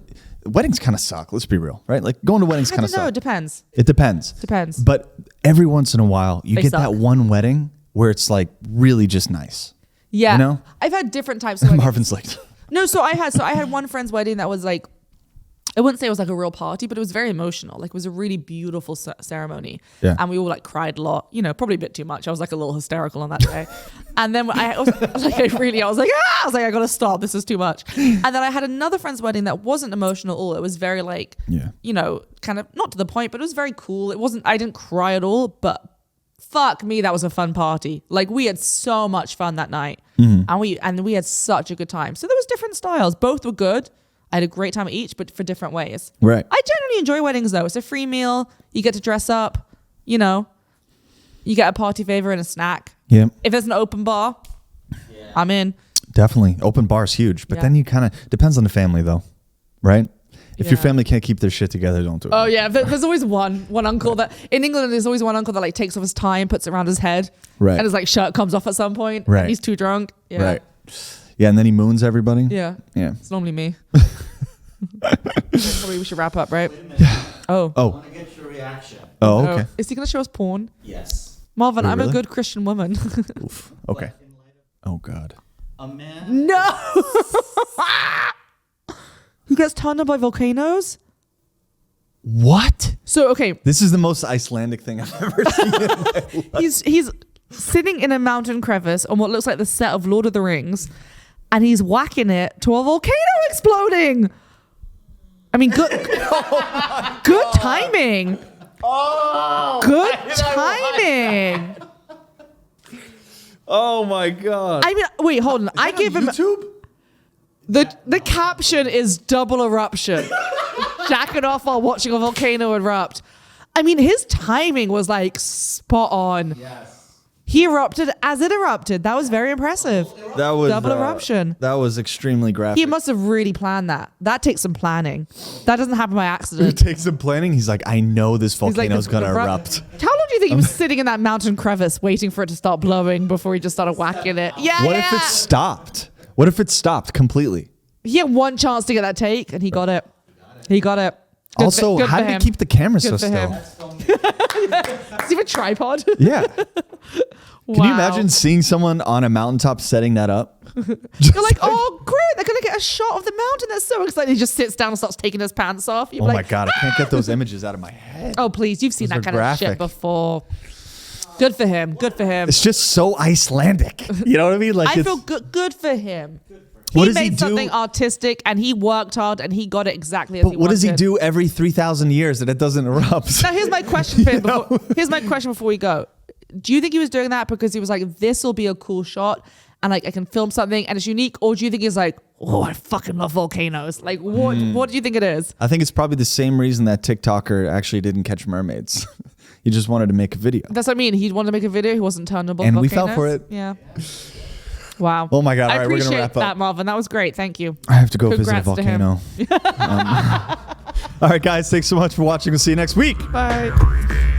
weddings kind of suck. Let's be real, right? Like going to weddings kind of suck. It depends. It depends. Depends. But every once in a while, you They get suck. that one wedding where it's like really just nice. Yeah. You know? I've had different types of weddings. Marvin's like, No, so I had one friend's wedding that was like, I wouldn't say it was like a real party, but it was very emotional. Like it was a really beautiful ceremony. Yeah. And we all like cried a lot, you know, probably a bit too much. I was like a little hysterical on that day. And then I was like, I gotta stop. This is too much. And then I had another friend's wedding that wasn't emotional at all. It was very like, you know, kind of not to the point, but it was very cool. I didn't cry at all, but fuck me, that was a fun party. Like we had so much fun that night. And we had such a good time. So there was different styles. Both were good. I had a great time at each, but for different ways. right. I generally enjoy weddings though. It's a free meal. You get to dress up, you know, you get a party favor and a snack. Yeah. If there's an open bar, I'm in. Definitely. Open bar is huge. But Yeah. then you kind of, depends on the family though, right? If your Yeah. family can't keep their shit together, don't do it. Oh yeah, there's always one uncle that in England there's always one uncle that like takes off his tie and puts it around his head, Right. And his like shirt comes off at some point. Right. And he's too drunk. Yeah. Right. Yeah. And then he moons everybody. Yeah. Yeah. It's normally me. Probably we should wrap up, right? Oh. I want to get your reaction. Oh, okay. Is he gonna show us porn? Yes. Marvin, Wait, I'm a really? good Christian woman. Oof. Okay. Oh, God. A man. No. He gets turned on by volcanoes. What? So okay, This is the most Icelandic thing I've ever seen. he's sitting in a mountain crevice on what looks like the set of Lord of the Rings, and he's whacking it to a volcano exploding. I mean, good timing. Good timing. Oh, my God. I mean, wait, hold on. I give him YouTube? the caption is double eruption. Jacking off while watching a volcano erupt. I mean, his timing was like spot on. Yes. He erupted as it erupted. That was very impressive. That was Double eruption. That was extremely graphic. He must have really planned that. That takes some planning. That doesn't happen by It accident. takes some planning. He's like, I know this He's like, volcano's the- gonna the ru- erupt. How long do you think he was sitting in that mountain crevice waiting for it to start blowing before he just started whacking it? Yeah, What if it stopped? What if it stopped completely? He had one chance to get that take, and he got it. He got it. Good Also, good how for did he him. keep the camera so Good for him. still? Does he have a tripod? Yeah. Can you Wow. imagine seeing someone on a mountaintop setting that up? You're like, oh, great, they're going to get a shot of the mountain. That's so exciting. He just sits down and starts taking his pants off. You're Oh my like, God, I can't get those images out of my head. oh, please, you've seen Those that are kind of shit graphic. before. Good for him. Good for him. It's just so Icelandic. You know what I mean? Like, I it's, feel good for him. What He does he made do? something artistic and he worked hard and he got it exactly as he but what does he wanted. do every 3,000 years that it doesn't erupt? Now, here's my question for him. Here's my question before we go. Do you think he was doing that because he was like, this will be a cool shot and like I can film something and it's unique? Or do you think he's like, oh, I fucking love volcanoes? Like, what do you think it is? I think it's probably the same reason that TikToker actually didn't catch mermaids. He just wanted to make a video. That's what I mean. He wanted to make a video. He wasn't turned on by And we volcanoes. fell for it. Yeah. Wow. Oh my God. I All right, we're going to appreciate wrap that, up. Marvin. That was great. Thank you. I have to go visit a Congrats to him. volcano. All right, guys. Thanks so much for watching. We'll see you next week. Bye.